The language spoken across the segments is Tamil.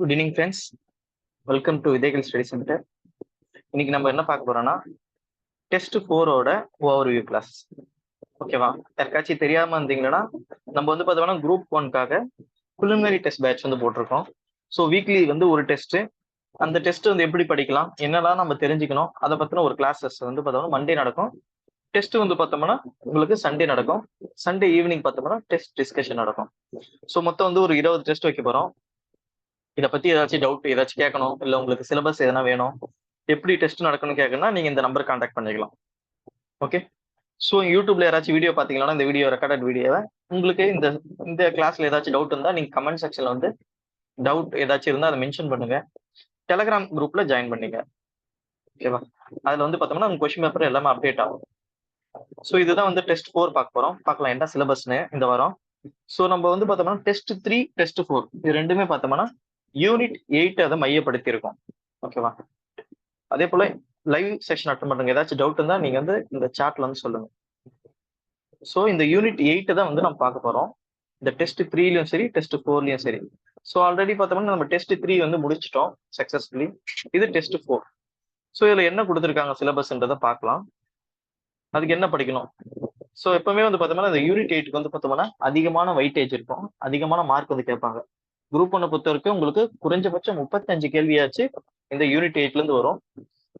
Good evening friends, welcome to விதைகள் ஸ்டடி சென்டர். இன்னைக்கு நம்ம என்ன பார்க்க போறோம்னா டெஸ்ட் 4ஓட ஓவர்வியூ கிளாஸ். ஓகேவா? யாருக்காச்சும் தெரியாம இருந்தீங்கன்னா நம்ம வந்து பார்த்தோம்னா குரூப் 1க்காக preliminary டெஸ்ட் பேட்ச் வந்து போட்டிருக்கோம். ஸோ வீக்லி வந்து ஒரு டெஸ்ட், அந்த டெஸ்ட் வந்து எப்படி படிக்கலாம், என்னெல்லாம் நம்ம தெரிஞ்சுக்கணும், அதை பத்தின ஒரு கிளாஸஸ் வந்து பார்த்தோம்னா மண்டே நடக்கும். டெஸ்ட் வந்து பார்த்தோம்னா உங்களுக்கு சண்டே நடக்கும். சண்டே ஈவினிங் பார்த்தோம்னா டெஸ்ட் டிஸ்கஷன் நடக்கும். ஸோ மொத்தம் வந்து ஒரு 20 டெஸ்ட் வைக்க போறோம். இதை பத்தி ஏதாச்சும் டவுட் ஏதாச்சும் கேட்கணும், இல்லை உங்களுக்கு சிலபஸ் எதனா வேணும், எப்படி டெஸ்ட் நடக்கணும்னு கேட்கணும்னா நீங்க இந்த நம்பர் கான்டாக்ட் பண்ணிக்கலாம். ஓகே. ஸோ யூடியூப்ல யாராச்சும் வீடியோ பார்த்தீங்கன்னா இந்த வீடியோ ரெக்கார்டட் வீடியோவை உங்களுக்கு இந்த இந்த கிளாஸ்ல ஏதாச்சும் டவுட் இருந்தால் நீங்க கமெண்ட் செக்ஷன்ல வந்து டவுட் ஏதாச்சும் இருந்தால் அதை மென்ஷன் பண்ணுங்க. டெலகிராம் குரூப்ல ஜாயின் பண்ணிங்க. ஓகேவா? அதுல வந்து பார்த்தோம்னா உங்க கொஸ்டின் பேப்பர் எல்லாமே அப்டேட் ஆகும். ஸோ இதுதான் வந்து டெஸ்ட் 4 பார்க்க போறோம். பார்க்கலாம் என்ன சிலபஸ்னு இந்த வாரம். ஸோ நம்ம வந்து பார்த்தோம்னா டெஸ்ட் 3 டெஸ்ட் 4 இது ரெண்டுமே பார்த்தோம்னா யூனிட் 8 அதை மையப்படுத்தி இருக்கும். ஓகேவா? அதே போல லைவ் செஷன் அட்டன் பண்ணுங்க. ஏதாச்சும் டவுட் இருந்தா நீங்க வந்து இந்த சாட்ல வந்து சொல்லுங்க. ஸோ இந்த யூனிட் 8 தான் வந்து நம்ம பார்க்க போறோம். இந்த டெஸ்ட் 3லயும் சரி டெஸ்ட் 4லயும் சரி. ஸோ ஆல்ரெடி பார்த்தோம்னா நம்ம டெஸ்ட் 3 வந்து முடிச்சிட்டோம் சக்சஸ்ஃபுல்லி. இது டெஸ்ட் 4. ஸோ இதுல என்ன கொடுத்துருக்காங்க சிலபஸ்ன்றதை பார்க்கலாம். அதுக்கு என்ன படிக்கணும்? ஸோ எப்பவுமே வந்து பார்த்தோம்னா இந்த யூனிட் 8க்கு வந்து பார்த்தோம்னா அதிகமான வெயிட்டேஜ் இருக்கும், அதிகமான மார்க் வந்து கேட்பாங்க. குரூப் 1 பொறுத்த வரைக்கும் உங்களுக்கு குறைஞ்சபட்சம் 35 கேள்வியாச்சு இந்த யூனிட் 8ல இருந்து வரும்.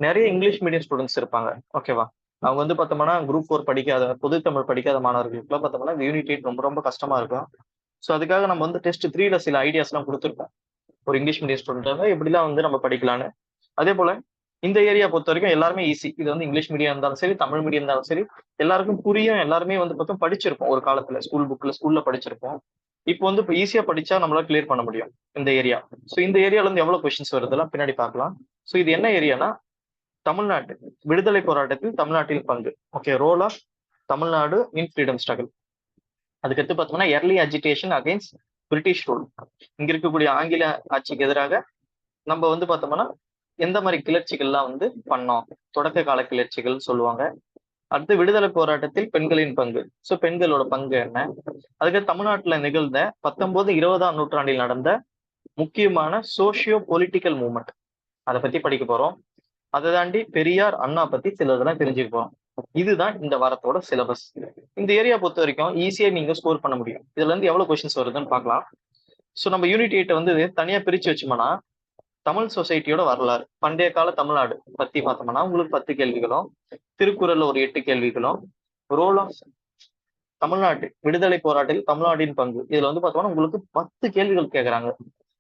நிறைய இங்கிலீஷ் மீடியம் ஸ்டூடெண்ட்ஸ் இருப்பாங்க. ஓகேவா? அவங்க வந்து பார்த்தோம்னா குரூப் 4 படிக்காத, பொது தமிழ் படிக்காத மாணவர்களுக்குலாம் பார்த்தோம்னா இந்த யூனிட் 8 ரொம்ப ரொம்ப கஷ்டமா இருக்கும். ஸோ அதுக்காக நம்ம வந்து டெஸ்ட் 3ல சில ஐடியாஸ் எல்லாம் கொடுத்துருக்கோம். ஒரு இங்கிலீஷ் மீடியம் ஸ்டூடெண்ட் எப்படிலாம் வந்து நம்ம படிக்கலான்னு. அதே போல இந்த ஏரியா பொறுத்த வரைக்கும் எல்லாருமே ஈஸி. இது வந்து இங்கிலீஷ் மீடியம் இருந்தாலும் சரி, தமிழ் மீடியம் இருந்தாலும் சரி, எல்லாருக்கும் புரியும். எல்லாருமே வந்து பார்த்தோம் படிச்சிருப்போம் ஒரு காலத்துல, ஸ்கூல்ல படிச்சிருப்போம். இப்போ வந்து இப்போ ஈஸியா படிச்சா நம்மளால கிளியர் பண்ண முடியும் இந்த ஏரியா. ஸோ இந்த ஏரியால இருந்து எவ்வளவு கொஸ்டின்ஸ் வருதுலாம் பின்னாடி பார்க்கலாம். ஸோ இது என்ன ஏரியானா தமிழ்நாட்டு விடுதலை போராட்டத்தில் தமிழ்நாட்டில் பங்கு. Okay, role of Tamil Nadu in freedom struggle. அதுக்கடுத்து பார்த்தோம்னா early agitation against British rule. இங்க இருக்கக்கூடிய ஆங்கில ஆட்சிக்கு எதிராக நம்ம வந்து பார்த்தோம்னா எந்த மாதிரி கிளர்ச்சிகள்லாம் வந்து பண்ணோம், தொடக்க கால கிளர்ச்சிகள் சொல்லுவாங்க. அடுத்து விடுதலை போராட்டத்தில் பெண்களின் பங்கு. ஸோ பெண்களோட பங்கு என்ன, அதுக்கு தமிழ்நாட்டுல நிகழ்ந்த 19, 20ஆம் நூற்றாண்டில் நடந்த முக்கியமான சோசியோ பொலிட்டிக்கல் மூவ்மெண்ட், அதை பத்தி படிக்க போறோம். அதை தாண்டி பெரியார், அண்ணா பத்தி சிலதெல்லாம் தெரிஞ்சுக்க போறோம். இதுதான் இந்த வாரத்தோட சிலபஸ். இந்த ஏரியா பொறுத்த வரைக்கும் ஈஸியா நீங்க ஸ்கோர் பண்ண முடியும். இதுல இருந்து எவ்வளவு கொஸ்டின்ஸ் வருதுன்னு பார்க்கலாம். ஸோ நம்ம யூனிட் 8 வந்து தனியா பிரிச்சு வச்சோம்னா தமிழ் சொசைட்டியோட வரலாறு, பண்டைய கால தமிழ்நாடு பத்தி பார்த்தோம்னா உங்களுக்கு 10 கேள்விகளும், திருக்குறள்ல ஒரு 8 கேள்விகளும், ரோல் ஆஃப் தமிழ்நாட்டு விடுதலை போராட்டத்தில் தமிழ்நாட்டின் பங்கு இதுல வந்து பார்த்தோம்னா உங்களுக்கு 10 கேள்விகள் கேட்கறாங்க.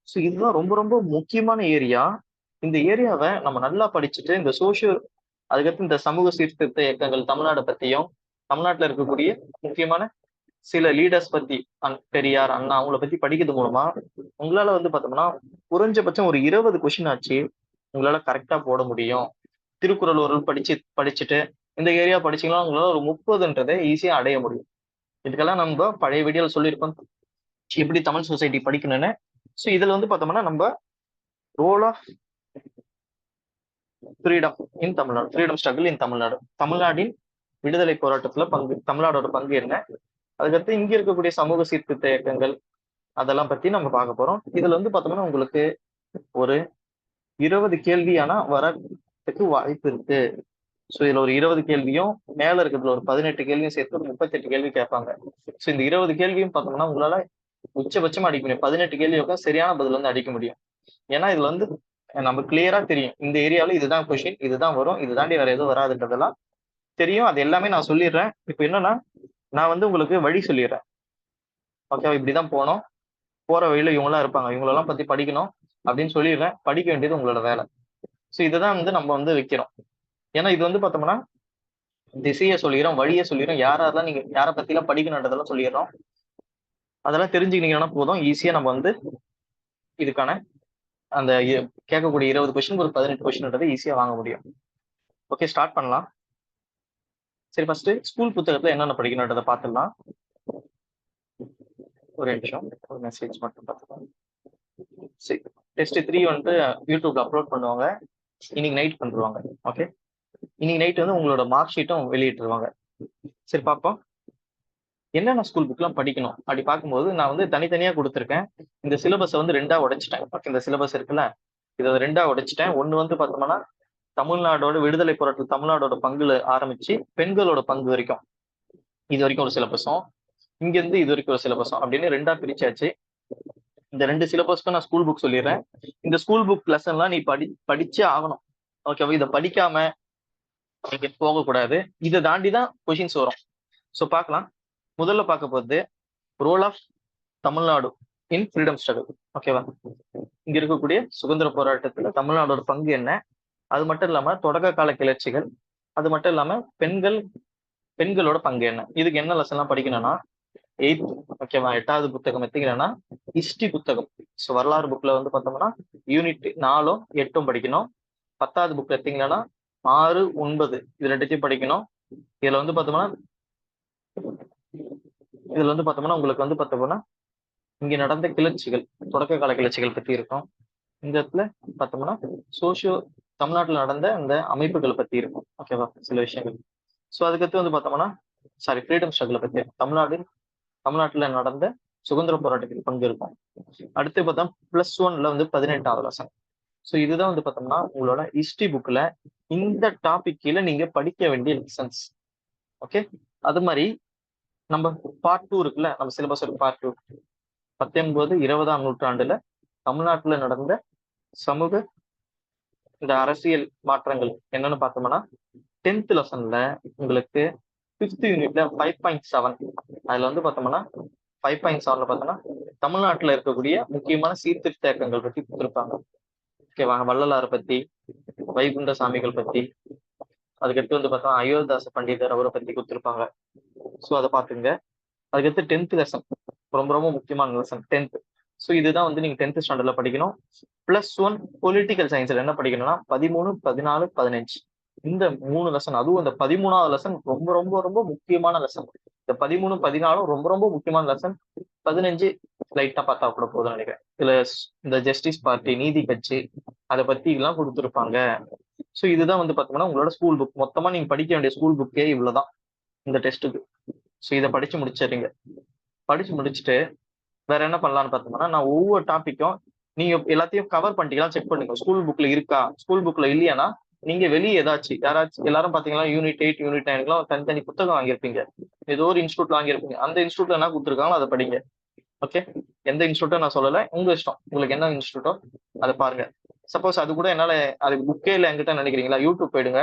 ஸோ இதுதான் ரொம்ப ரொம்ப முக்கியமான ஏரியா. இந்த ஏரியாவை நம்ம நல்லா படிச்சுட்டு இந்த சோசியல், அதுக்கடுத்து இந்த சமூக சீர்திருத்த இயக்கங்கள் தமிழ்நாடு பத்தியும், தமிழ்நாட்டுல இருக்கக்கூடிய முக்கியமான சில லீடர்ஸ் பத்தி, பெரியார், அண்ணா அவங்கள பத்தி படிக்கிறது மூலமா உங்களால வந்து பார்த்தோம்னா குறைஞ்சபட்சம் ஒரு 20 கொஸ்டின் ஆச்சு உங்களால கரெக்டா போட முடியும். திருக்குறள் ஒரு படிச்சுட்டு இந்த ஏரியா படிச்சீங்கன்னா உங்களால ஒரு 30ன்றதை ஈஸியா அடைய முடியும். இதுக்கெல்லாம் நம்ம பழைய வீடியோல சொல்லியிருக்கோம் எப்படி தமிழ் சொசைட்டி படிக்கணும்னு. ஸோ இதுல வந்து பார்த்தோம்னா நம்ம role of freedom in Tamil Nadu, freedom struggle in Tamil Nadu, தமிழ்நாட்டின் விடுதலை போராட்டத்துல பங்கு, தமிழ்நாடோட பங்கு என்ன, அதுக்கடுத்து இங்க இருக்கக்கூடிய சமூக சீர்திருத்த இயக்கங்கள் அதெல்லாம் பத்தி நம்ம பார்க்க போறோம். இதுல வந்து பார்த்தோம்னா உங்களுக்கு ஒரு 20 கேள்வி ஆனா வரதுக்கு வாய்ப்பு இருக்கு. ஸோ இதுல ஒரு 20 கேள்வியும் மேல இருக்கிறதுல ஒரு 18 கேள்வியும் சேர்த்து ஒரு 38 கேள்வி கேட்பாங்க. ஸோ இந்த 20 கேள்வியும் பார்த்தோம்னா உங்களால உச்சபட்சமா அடிக்க முடியும். 18 கேள்வியோட சரியான பதில் வந்து அடிக்க முடியும். ஏன்னா இதுல வந்து நம்ம கிளியரா தெரியும் இந்த ஏரியாவில இதுதான் கொஸ்டின், இதுதான் வரும், இது தாண்டி வேற எதுவும் வராதுன்றதெல்லாம் தெரியும். அது எல்லாமே நான் சொல்லிடுறேன். இப்போ என்னன்னா நான் வந்து உங்களுக்கு வழி சொல்லிடுறேன். ஓகே, இப்படிதான் போனோம், போற வழியில இவங்கெல்லாம் இருப்பாங்க, இவங்களெல்லாம் பத்தி படிக்கணும் அப்படின்னு சொல்லிடுறேன். படிக்க வேண்டியது உங்களோட வேலை. ஸோ இதுதான் வந்து நம்ம வந்து வைக்கிறோம். ஏன்னா இது வந்து பார்த்தோம்னா திசையை சொல்லிடுறோம், வழியை சொல்லிடுறோம், யாரெல்லாம் நீங்க யாரை பத்தி எல்லாம் படிக்கணுன்றதெல்லாம் சொல்லிடுறோம். அதெல்லாம் தெரிஞ்சுக்கிட்டீங்கன்னா போதும், ஈஸியா நம்ம வந்து இதுக்கான அந்த கேட்கக்கூடிய 20 கொஸ்டின் ஒரு 18 கொஸ்டின்ன்றதை ஈஸியா வாங்க முடியும். ஓகே, ஸ்டார்ட் பண்ணலாம். சரி, ஃபர்ஸ்ட் ஸ்கூல் புத்தகத்துல என்னென்ன படிக்கணுன்றதை பார்த்துடலாம். ஒரு நிமிஷம், ஒரு மெசேஜ் மட்டும் பார்த்துக்கலாம். சரி, டெஸ்ட் 3 வந்துட்டு யூடியூப்ல அப்லோட் பண்ணுவாங்க, இன்னைக்கு நைட் பண்ணிடுவாங்க. ஓகே, இன்னைக்கு நைட் வந்து உங்களோட மார்க் ஷீட்டும் வெளியிட்டுருவாங்க. சரி பார்ப்போம். என்னென்ன ஸ்கூல் புக்லாம் படிக்கணும் அப்படி பார்க்கும்போது நான் வந்து தனித்தனியா கொடுத்துருக்கேன். இந்த சிலபஸை வந்து 2ஆ உடைச்சிட்டேன். ஓகே, இந்த சிலபஸ் இருக்குல்ல, இதை 2ஆ உடைச்சிட்டேன். ஒண்ணு வந்து பார்த்தோம்னா தமிழ்நாடோட விடுதலை போராட்டத்தில் தமிழ்நாடோட பங்குல ஆரம்பிச்சு பெண்களோட பங்கு வரைக்கும் இது வரைக்கும் ஒரு சிலபஸும், இங்க இருந்து இது வரைக்கும் ஒரு சிலபஸும் அப்படின்னு 2ஆ பிரிச்சாச்சு. இந்த 2 சிலபஸ்க்கும் நான் ஸ்கூல் புக் சொல்லிடுறேன். இந்த ஸ்கூல் புக் லெசன்லாம் நீ படிச்சே ஆகணும். ஓகேவா? இதை படிக்காம நீங்க போகக்கூடாது. இதை தாண்டி தான் கொஷின்ஸ் வரும். ஸோ பார்க்கலாம். முதல்ல பார்க்க போகிறது role of Tamil Nadu in freedom struggle. ஓகேவா? இங்க இருக்கக்கூடிய சுதந்திர போராட்டத்துல தமிழ்நாடோட பங்கு என்ன, அது மட்டும் இல்லாம தொடக்க கால கிளர்ச்சிகள், அது மட்டும் இல்லாம பெண்களோட பங்கு என்ன, இதுக்கு என்ன லெசன் எல்லாம் படிக்கணும்னா 8th, ஓகேவா, 8வது புத்தகம் எடுத்தீங்கன்னா ஹிஸ்டரி புத்தகம். ஸோ வரலாறு புக்ல வந்து பார்த்தோம்னா யூனிட் 4ம் 8ம் படிக்கணும். 10வது புக் எடுத்தீங்கன்னா 6, 9 இது ரெண்டுத்தையும் படிக்கணும். இதுல வந்து பார்த்தோம்னா உங்களுக்கு வந்து பார்த்தோம்னா இங்க நடந்த கிளர்ச்சிகள், தொடக்க கால கிளர்ச்சிகள் பத்தி இருக்கும். இந்த இடத்துல பார்த்தோம்னா சோசியோ தமிழ்நாட்டில் நடந்த அந்த அமைப்புகளை பத்தி இருக்கும். ஓகேவா? சில விஷயங்கள். ஸோ அதுக்கடுத்து வந்து பார்த்தோம்னா ஃப்ரீடம் ஸ்ட்ரகிளை பத்தி தமிழ்நாட்டுல நடந்த சுதந்திர போராட்டத்தில் பங்கு இருக்கும். அடுத்து பார்த்தா +1ல வந்து 18வது லெசன். ஸோ இதுதான் வந்து பார்த்தோம்னா உங்களோட ஹிஸ்டரி புக்ல இந்த டாபிக் கீழே நீங்க படிக்க வேண்டிய லெசன்ஸ். ஓகே, அது மாதிரி நம்ம பார்ட் 2 இருக்குல்ல, நம்ம சிலபஸ் பார்ட் 2 19, 20ஆம் நூற்றாண்டுல தமிழ்நாட்டுல நடந்த சமூக இந்த அரசியல் மாற்றங்கள் என்னன்னு பார்த்தோம்னா 10th லெசன்ல உங்களுக்கு 5th யூனிட்ல 5.7 அதுல வந்து பார்த்தோம்னா 5.7ல பார்த்தோம்னா தமிழ்நாட்டுல இருக்கக்கூடிய முக்கியமான சீர்திருத்த இயக்கங்கள் பத்தி கொடுத்துருப்பாங்க. ஓகேவா? வள்ளலாரை பத்தி, வைகுண்ட சாமிகள் பத்தி, அதுக்கடுத்து வந்து பார்த்தோம்னா அயோத்திதாச பண்டிதர் அவரை பத்தி கொடுத்துருப்பாங்க. ஸோ அதை பார்த்துங்க. அதுக்கடுத்து 10th லெசன் ரொம்ப ரொம்ப முக்கியமான லெசன் 10th. ஸோ இதுதான் வந்து நீங்க 10th ஸ்டாண்டர்ட்ல படிக்கணும். +1 பொலிட்டிக்கல் சயின்ஸ்ல என்ன படிக்கணும்னா 13, 14, 15 இந்த 3 லெசன். அதுவும் இந்த 13வது லெசன் ரொம்ப ரொம்ப ரொம்ப முக்கியமான லெசன். இந்த 13, 14 ரொம்ப ரொம்ப முக்கியமான லெசன். 15 லைட்டா பார்த்தா கூட போதும்னு நினைக்கிறேன். இதுல இந்த ஜஸ்டிஸ் பார்ட்டி, நீதி கட்சி அதை பத்தி எல்லாம் கொடுத்துருப்பாங்க. ஸோ இதுதான் வந்து பார்த்தோம்னா உங்களோட ஸ்கூல் புக். மொத்தமா நீங்க படிக்க வேண்டிய ஸ்கூல் புக்கே இவ்வளவுதான் இந்த டெஸ்ட்டுக்கு. ஸோ இதை படிச்சு முடிச்சிடுறீங்க. படிச்சு முடிச்சுட்டு வேற என்ன பண்ணலாம்னு பார்த்தோம்னா நான் ஒவ்வொரு டாபிக்கும் நீங்க எல்லாத்தையும் கவர் பண்ணிக்கலாம், செக் பண்ணுங்க. ஸ்கூல் புக்ல இருக்கா, ஸ்கூல் புக்ல இல்லையானா நீங்க வெளியே யாராச்சும் எல்லாரும் பாத்தீங்கன்னா யூனிட் 8, யூனிட் 9 தனித்தனி புத்தகம் வாங்கியிருப்பீங்க. ஏதோ ஒரு இன்ஸ்டியூட்ல வாங்கியிருப்பீங்க. அந்த இன்ஸ்டியூட்ல என்ன கொடுத்துருக்காங்களோ அதை படிங்க. ஓகே, எந்த இன்ஸ்டியூட்டும் நான் சொல்லலை, உங்க இஷ்டம். உங்களுக்கு என்ன இன்ஸ்டியூட்டோ அதை பாருங்க. சப்போஸ் அது கூட என்னால அது புக்கே இல்லை என்கிட்ட நினைக்கிறீங்களா, யூடியூப் போயிடுங்க.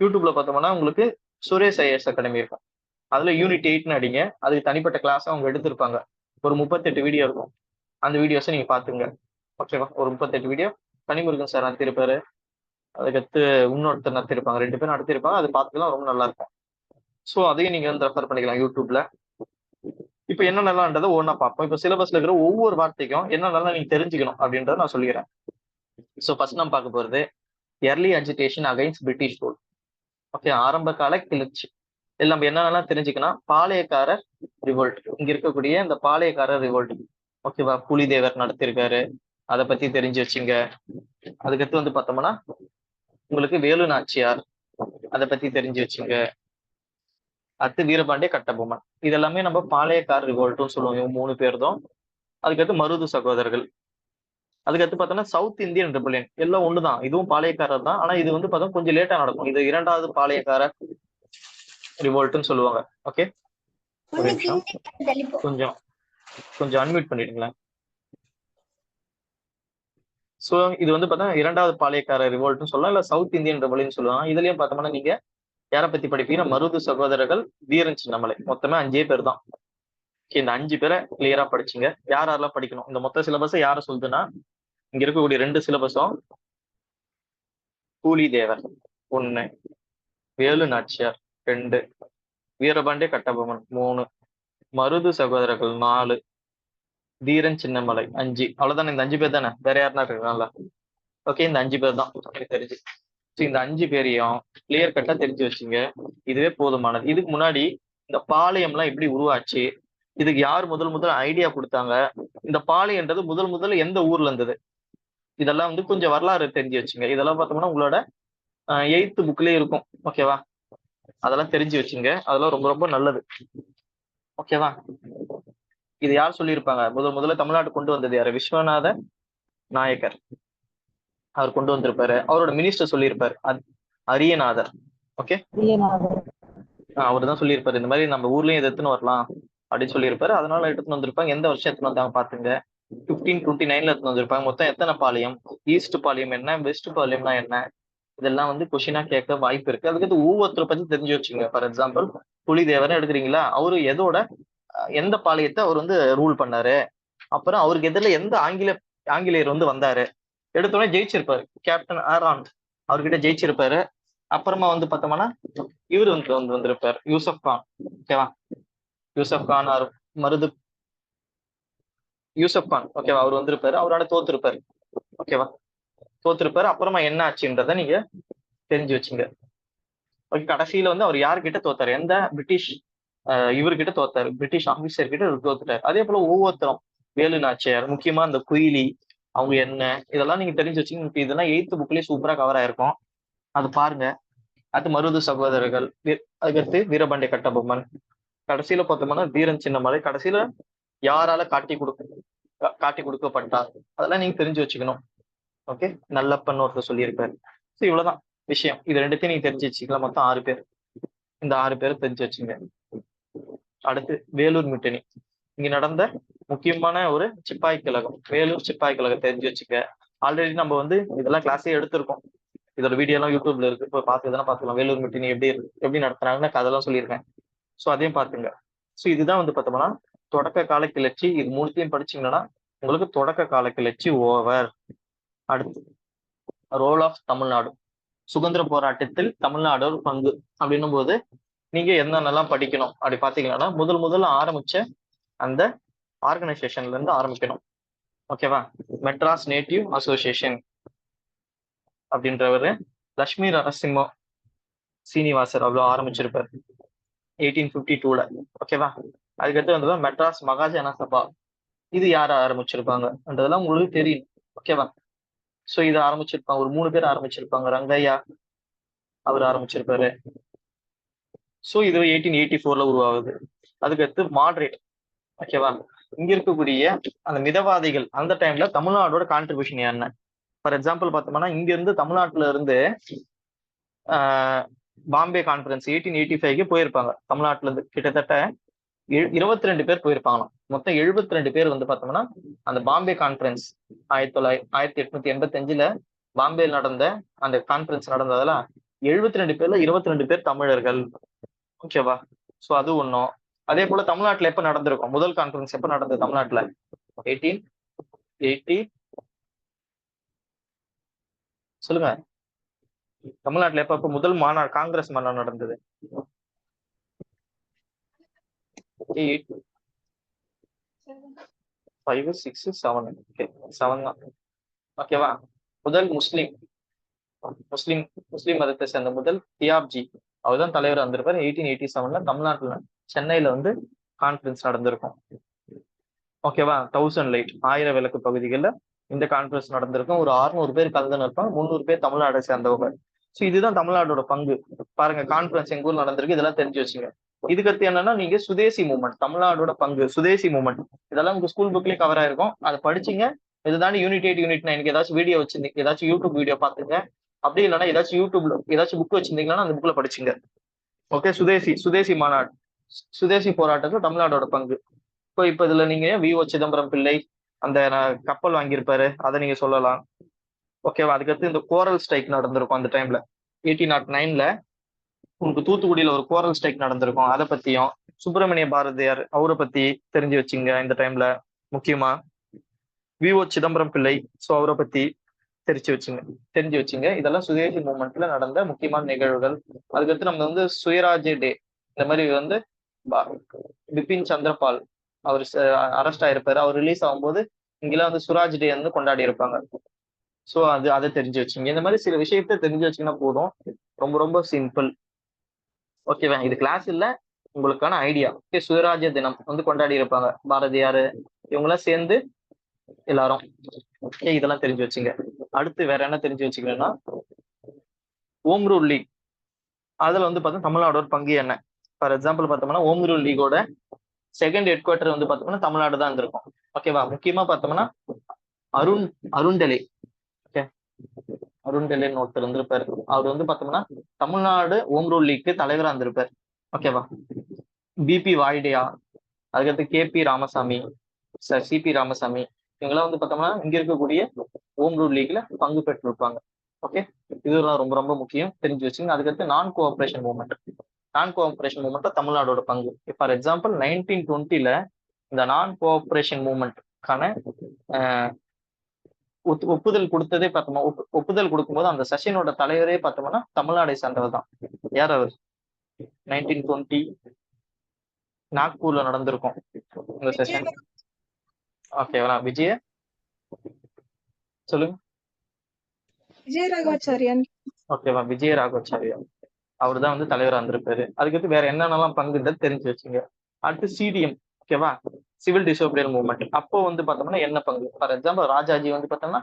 யூடியூப்ல பார்த்தோம்னா உங்களுக்கு சுரேஷ் ஐஏஎஸ் அகாடமி இருக்கும். அதுல யூனிட் 8ன்னு அடிங்க. அதுக்கு தனிப்பட்ட கிளாஸ் அவங்க எடுத்திருப்பாங்க. ஒரு 38 வீடியோ இருக்கும். அந்த வீடியோஸை நீங்க பாத்துங்க. ஓகேவா? ஒரு 38 வீடியோ கனிமுருகன் சார் நடத்திருப்பாரு. அதுக்கடுத்து இன்னொருத்தர் நடத்திருப்பாங்க, 2 பேர் நடத்திருப்பாங்க. அது பார்த்துக்கலாம், ரொம்ப நல்லா இருக்கும். ஸோ அதையும் நீங்க வந்து ரெஃபர் பண்ணிக்கலாம் யூடியூப்ல. இப்ப என்னென்னலாம்ன்றதை ஒவ்வொன்றா பார்ப்போம். இப்ப சிலபஸ்ல இருக்கிற ஒவ்வொரு வார்த்தைக்கும் என்னென்னலாம் நீங்க தெரிஞ்சுக்கணும் அப்படின்றத நான் சொல்லிக்கிறேன். ஸோ ஃபர்ஸ்ட் நம்ம பார்க்க போறது early agitation against British rule. Okay, ஆரம்ப கால கிளர்ச்சி. இதுல நம்ம என்னென்னலாம் தெரிஞ்சுக்கணும்? பாளையக்காரர் ரிவோல்ட். இங்க இருக்கக்கூடிய இந்த பாளையக்காரர் ரிவோல்ட், ஓகேவா, புலிதேவர் நடத்திருக்காரு, அதை பத்தி தெரிஞ்சு வச்சுங்க. அதுக்கடுத்து வந்து பார்த்தோம்னா உங்களுக்கு வேலு நாச்சியார், அதை பத்தி தெரிஞ்சு வச்சுங்க. அடுத்து வீரபாண்டிய கட்டபொம்மன். இதெல்லாமே நம்ம பாளையக்காரர் ரிவோல்ட்னு சொல்லுவோம். இவங்க 3 பேர் தான். அதுக்கடுத்து மருது சகோதரர்கள். அதுக்கடுத்து பார்த்தோம்னா சவுத் இந்தியன் ரிபல்லியன். எல்லாம் ஒண்ணுதான், இதுவும் பாளையக்காரர் தான். ஆனா இது வந்து பார்த்தா கொஞ்சம் லேட்டா நடக்கும். இது 2வது பாளையக்காரர் ரிவோல்ட்னு சொல்லுவாங்க. ஓகே, ஒரு நிமிஷம், கொஞ்சம் கொஞ்சம் அன்மியூட் பண்ணிடுங்களேன். சோ இது வந்து பார்த்தா 2வது பாளையக்காரர் ரிவோல்ட்னு சொல்லலாம், இல்ல சவுத் இந்தியன் ரிபல்லியன் சொல்லுவாங்க. இதுலயும் பார்த்தோம்னா நீங்க யாரை பத்தி படிப்பீங்கன்னா மருது சகோதரர்கள், வீரன் சின்னமலை. மொத்தமே 5 பேர் தான். இந்த 5 பேரை கிளியரா படிச்சுங்க. யாரெல்லாம் படிக்கணும்? இந்த மொத்த சிலபஸை யார சொல்லுதுன்னா இங்க இருக்கக்கூடிய 2 சிலபஸும் பூலிதேவர் 1, வேலு நாச்சியார் 2, வீரபாண்டிய கட்டபொம்மன் 3, மருது சகோதரர்கள் 4, தீரன் சின்னமலை 5. அவ்வளவுதானே? இந்த 5 பேர் தானே, வேற யாருன்னா இருக்காங்களா? ஓகே, இந்த 5 பேர் தான் எனக்கு தெரிஞ்சு. இந்த 5 பேரையும் கிளியர் கட்டா தெரிஞ்சு வச்சுங்க. இதுவே போதுமானது. இதுக்கு முன்னாடி இந்த பாளையம்லாம் எப்படி உருவாச்சு, இதுக்கு யார் முதல் ஐடியா கொடுத்தாங்க, இந்த பாளையன்றது முதல்ல எந்த ஊர்ல இருந்தது, இதெல்லாம் வந்து கொஞ்சம் வரலாறு தெரிஞ்சு வச்சுங்க. இதெல்லாம் பார்த்தோம்னா உங்களோட 8th புக்லயே இருக்கும். ஓகேவா? அதெல்லாம் தெரிஞ்சு வச்சுங்க. அதெல்லாம் ரொம்ப ரொம்ப நல்லது. ஓகேவா? இது யார் சொல்லியிருப்பாங்க? முதல்ல தமிழ்நாட்டு கொண்டு வந்தது யாரு? விஸ்வநாத நாயக்கர். அவர் கொண்டு வந்திருப்பாரு. அவரோட மினிஸ்டர் சொல்லியிருப்பாரு அரியநாதர். ஓகே, அவர் தான் சொல்லியிருப்பாரு இந்த மாதிரி நம்ம ஊர்லயும் இதை எடுத்துன்னு வரலாம் அப்படின்னு சொல்லியிருப்பாரு. அதனால எடுத்துன்னு வந்திருப்பாங்க. எந்த வருஷம் எடுத்துன்னு வந்தாங்க பாத்துங்க, 1529ல எடுத்துன்னு வந்திருப்பாங்க. மொத்தம் எத்தனை பாளையம்? ஈஸ்ட் பாளையம் என்ன, வெஸ்ட் பாளையம்னா என்ன, இதெல்லாம் வந்து கொஸ்டினா கேட்க வாய்ப்பு இருக்கு. அதுக்கு ஒவ்வொருத்தரை பத்தி தெரிஞ்சு வச்சுங்க. ஃபார் எக்ஸாம்பிள் புலிதேவரை எடுக்கிறீங்களா, அவரு எதோட எந்த பாளையத்தை அவர் வந்து ரூல் பண்ணாரு, அப்புறம் அவருக்கு எதிரில எந்த ஆங்கிலேயர் வந்து வந்தாரு, எடுத்தோடனே ஜெயிச்சிருப்பாரு. கேப்டன் ஆரான் அவர்கிட்ட ஜெயிச்சிருப்பாரு. அப்புறமா வந்து பார்த்தோம்னா இவர் வந்திருப்பாரு, யூசப் கான். ஓகேவா? யூசப் கான் மருது யூசப் கான். ஓகேவா? அவர் வந்திருப்பாரு, அவரோட தோத்துருப்பாரு. ஓகேவா? தோத்துருப்பாரு. அப்புறமா என்ன ஆச்சுன்றத நீங்க தெரிஞ்சு வச்சுங்க. ஓகே, கடைசியில வந்து அவர் யாருக்கிட்ட தோத்தாரு? எந்த பிரிட்டிஷ் இவர்கிட்ட தோத்தாரு, பிரிட்டிஷ் ஆபீசர் கிட்ட இவர் தோத்துட்டாரு. அதே போல ஒவ்வொருத்தரும், வேலு நாச்சியார், முக்கியமா அந்த குயிலி, அவங்க என்ன, இதெல்லாம் நீங்க தெரிஞ்சு வச்சுங்க. இதெல்லாம் 8th புக்லயே சூப்பரா கவர் ஆயிருக்கும், அது பாருங்க. அது மருது சகோதரர்கள், அதுக்கடுத்து வீரபாண்டிய கட்டபொம்மன், கடைசியில பார்த்தோம்னா வீரன் சின்னமலை, கடைசியில யாரால காட்டி கொடுக்கப்பட்டார், அதெல்லாம் நீங்க தெரிஞ்சு வச்சுக்கணும். ஓகே, நல்லப்பன் ஒருத்தர் சொல்லியிருப்பாரு. ஸோ இவ்வளவுதான் விஷயம். இது ரெண்டுத்தையும் நீங்க தெரிஞ்சு வச்சுக்கலாம். மொத்தம் 6 பேர். இந்த 6 பேரை தெரிஞ்சு வச்சுங்க. அடுத்து வேலூர் முட்டணி, இங்க நடந்த முக்கியமான ஒரு சிப்பாய் கழகம், வேலூர் சிப்பாய் கழகம் தெரிஞ்சு வச்சுக்க. ஆல்ரெடி நம்ம வந்து இதெல்லாம் கிளாஸே எடுத்திருக்கோம். இதோட வீடியோ எல்லாம் யூடியூப்ல இருக்கு, இப்போ பார்த்துதான் பார்த்துக்கலாம். வேலூர் முட்டணி எப்படி நடத்துறாங்கன்னு கதெல்லாம் சொல்லியிருக்கேன். ஸோ அதையும் பார்த்துங்க. ஸோ இதுதான் வந்து பார்த்தோம்னா தொடக்க கால கிளர்ச்சி. இது மூணுத்தையும் படிச்சீங்கன்னா உங்களுக்கு தொடக்க கால கிளர்ச்சி ஓவர். அடுத்து ரோல் ஆஃப் தமிழ்நாடு, சுதந்திர போராட்டத்தில் தமிழ்நாடு பங்கு அப்படின்னும் போது நீங்க என்னென்னலாம் படிக்கணும் அப்படி பாத்தீங்கன்னா, முதல்ல ஆரம்பிச்ச அந்த ஆர்கனைசேஷன்ல இருந்து ஆரம்பிக்கணும். ஓகேவா? மெட்ராஸ் நேட்டிவ் அசோசியேஷன் அப்படின்றவரு லட்சுமி நரசிம்ம சீனிவாசர் அவ்வளோ ஆரம்பிச்சிருப்பாரு 1852ல. ஓகேவா? அதுக்கடுத்து வந்து மெட்ராஸ் மகாஜன சபா, இது யார ஆரம்பிச்சிருப்பாங்கன்றதெல்லாம் உங்களுக்கு தெரியும். ஓகேவா? சோ இதை ஆரம்பிச்சிருப்பாங்க, ஒரு 3 பேர் ஆரம்பிச்சிருப்பாங்க. ரங்கையா அவர் ஆரம்பிச்சிருப்பாரு. சோ இது 1884ல உருவாகுது. அதுக்கடுத்து மாடரேட். ஓகேவா? இங்க இருக்கக்கூடிய அந்த மிதவாதிகள் அந்த டைம்ல தமிழ்நாடோட கான்ட்ரிபியூஷன் என்ன? ஃபார் எக்ஸாம்பிள் பார்த்தோம்னா இங்க இருந்து தமிழ்நாட்டுல இருந்து பாம்பே கான்ஃபரன்ஸ் 1885க்கு போயிருப்பாங்க. தமிழ்நாட்டுல இருந்து கிட்டத்தட்ட 22 பேர் போயிருப்பாங்களாம். மொத்தம் 72 பேர் வந்து பார்த்தோம்னா அந்த பாம்பே கான்ஃபரன்ஸ் 1885ல பாம்பேல நடந்த அந்த கான்ஃபரன்ஸ் நடந்ததுல 72 பேர்ல 22 பேர் தமிழர்கள். ஓகேவா? சோ அது ஒண்ணும். அதே போல தமிழ்நாட்டுல எப்ப நடந்திருக்கும், முதல் கான்ஃபரன்ஸ் எப்ப நடந்தது தமிழ்நாட்டுல? 1880. சொல்லுங்க, தமிழ்நாட்டுல எப்ப முதல் மாநாடு, காங்கிரஸ் மாநாடு நடந்தது? 5, 6, 7. ஓகே, 7 தான். ஓகேவா? முதல் முஸ்லிம் மதத்தை சேர்ந்த முதல் தியாப்ஜி, அவர் தான் தலைவர் வந்திருப்பாரு. 1887ல தமிழ்நாட்டுல சென்னையில வந்து கான்ஃபரன்ஸ் நடந்திருக்கும். ஓகேவா? 1000 லைட், 1000 விளக்கு பகுதிகளில் இந்த கான்ஃபரன்ஸ் நடந்திருக்கும். ஒரு 600 பேர் கலந்துன்னு இருப்பாங்க, 300 பேர் தமிழ்நாடை சேர்ந்தவங்க. ஸோ இதுதான் தமிழ்நாடோட பங்கு. பாருங்க, கான்ஃபரன்ஸ் எங்க ஊர் நடந்திருக்கு, இதெல்லாம் தெரிஞ்சு வச்சுங்க. இதுக்கடுத்து என்னன்னா, நீங்க சுதேசி மூவ்மெண்ட், தமிழ்நாடோட பங்கு, சுதேசி மூவ்மெண்ட், இதெல்லாம் உங்க ஸ்கூல் புக்லயே கவர் ஆயிருக்கும், அதை படிச்சீங்க. இதுதான் யூனிட் 8, யூனிட் 9 ஏதாச்சும் வீடியோ வச்சிருந்தீங்க, ஏதாச்சும் யூடியூப் வீடியோ பாத்துங்க. அப்படி இல்லைன்னா ஏதாச்சும் யூடியூப்ல ஏதாச்சும் புக் வச்சிருந்தீங்கன்னா அந்த புக்ல படிச்சுங்க. ஓகே, சுதேசி மாநாடு, சுதேசி போராட்டத்துல தமிழ்நாடோட பங்கு. இப்ப இதுல நீங்க வி.ஓ. சிதம்பரம் பிள்ளை அந்த கப்பல் வாங்கியிருப்பாரு, அதை நீங்க சொல்லலாம். ஓகேவா? அதுக்கடுத்து இந்த கோரல் ஸ்ட்ரைக் நடந்திருக்கும் அந்த டைம்ல 1809ல. உங்களுக்கு தூத்துக்குடியில ஒரு கோரல் ஸ்ட்ரைக் நடந்திருக்கும், அதை பத்தியும். சுப்பிரமணிய பாரதியார் அவரை பத்தி தெரிஞ்சு வச்சுங்க இந்த டைம்ல. முக்கியமா வி.ஓ. சிதம்பரம் பிள்ளை, சோ அவரை பத்தி தெரிஞ்சு வச்சுங்க. இதெல்லாம் சுதேசி மூவ்மெண்ட்ல நடந்த முக்கியமான நிகழ்வுகள். அதுக்கடுத்து நம்ம வந்து சுயராஜ்ய டே, இந்த மாதிரி வந்து பிபின் சந்திரபால் அவர் அரெஸ்ட் ஆயிருப்பாரு. அவர் ரிலீஸ் ஆகும்போது இங்கெல்லாம் வந்து சுராஜ் டே வந்து கொண்டாடி இருப்பாங்க. சோ அதை தெரிஞ்சு வச்சுங்க. இந்த மாதிரி சில விஷயத்த தெரிஞ்சு வச்சீங்கன்னா போதும். ரொம்ப ரொம்ப சிம்பிள். ஓகேவா? இது கிளாஸ் இல்ல, உங்களுக்கான ஐடியா. ஓகே, சுயராஜ்ய தினம் வந்து கொண்டாடி இருப்பாங்க, பாரதியார் இவங்கெல்லாம் சேர்ந்து எல்லாரும். ஓகே, இதெல்லாம் தெரிஞ்சு வச்சுங்க. அடுத்து வேற என்ன தெரிஞ்சு வச்சுக்கிறேன்னா, ஹோம் ரூல் லீக், அதுல வந்து பார்த்தா தமிழ்நாடோட பங்கு என்ன? ஃபார் எக்ஸாம்பிள் பார்த்தோம்னா ஹோம் ரூல் லீகோட செகண்ட் ஹெட் குவார்டர் வந்து பார்த்தோம்னா தமிழ்நாடு தான் இருந்திருக்கும். ஓகேவா? முக்கியமா பார்த்தோம்னா அருண்டெலே. ஓகே, அருண்டெலேன்னு ஒருத்தர் இருந்திருப்பாரு. அவர் வந்து பார்த்தோம்னா தமிழ்நாடு ஹோம் ரூல் லீக்கு தலைவரா இருந்திருப்பார். ஓகேவா? பிபி வாய்டியா, அதுக்கடுத்து கேபி ராமசாமி, சிபி ராமசாமி, இவங்கெல்லாம் வந்து பார்த்தோம்னா இங்க இருக்கக்கூடிய ஹோம் ரூல் லீக்ல பங்கு பெற்றிருப்பாங்க. ஓகே, இதெல்லாம் ரொம்ப ரொம்ப முக்கியம், தெரிஞ்சு வச்சுங்க. அதுக்கடுத்து non cooperation movement. Non cooperation மூவ்மெண்ட்ல தமிழ்நாடோட பங்கு. ஃபார் எக்ஸாம்பிள் 1920 இந்த நான் கோஆபரேஷன் மூவ்மெண்ட்கான ஒப்புதல் கொடுத்ததே பார்த்தோமா, ஒப்புதல் கொடுக்கும்போது அந்த செஷனோட தலைவரே பார்த்தோம்னா தமிழ்நாடை சார்ந்தவர் தான். யார் அவர்? 1920 நாக்பூர்ல நடந்திருக்கும் இந்த செஷன். ஓகேவா? விஜய சொல்லுங்க. விஜயராகவாச்சாரியான். ஓகேவா? விஜய ராகவாச்சாரியா, அவர் தான் வந்து தலைவரா இருந்திருப்பாரு. அதுக்கடுத்து வேற என்னென்னலாம் பங்குன்றது தெரிஞ்சு வச்சுங்க. அடுத்து சிடிஎம். ஓகேவா? Civil disobedience movement. அப்போ வந்து பார்த்தோம்னா என்ன பங்கு? ஃபார் எக்ஸாம்பிள் ராஜாஜி வந்து பார்த்தோம்னா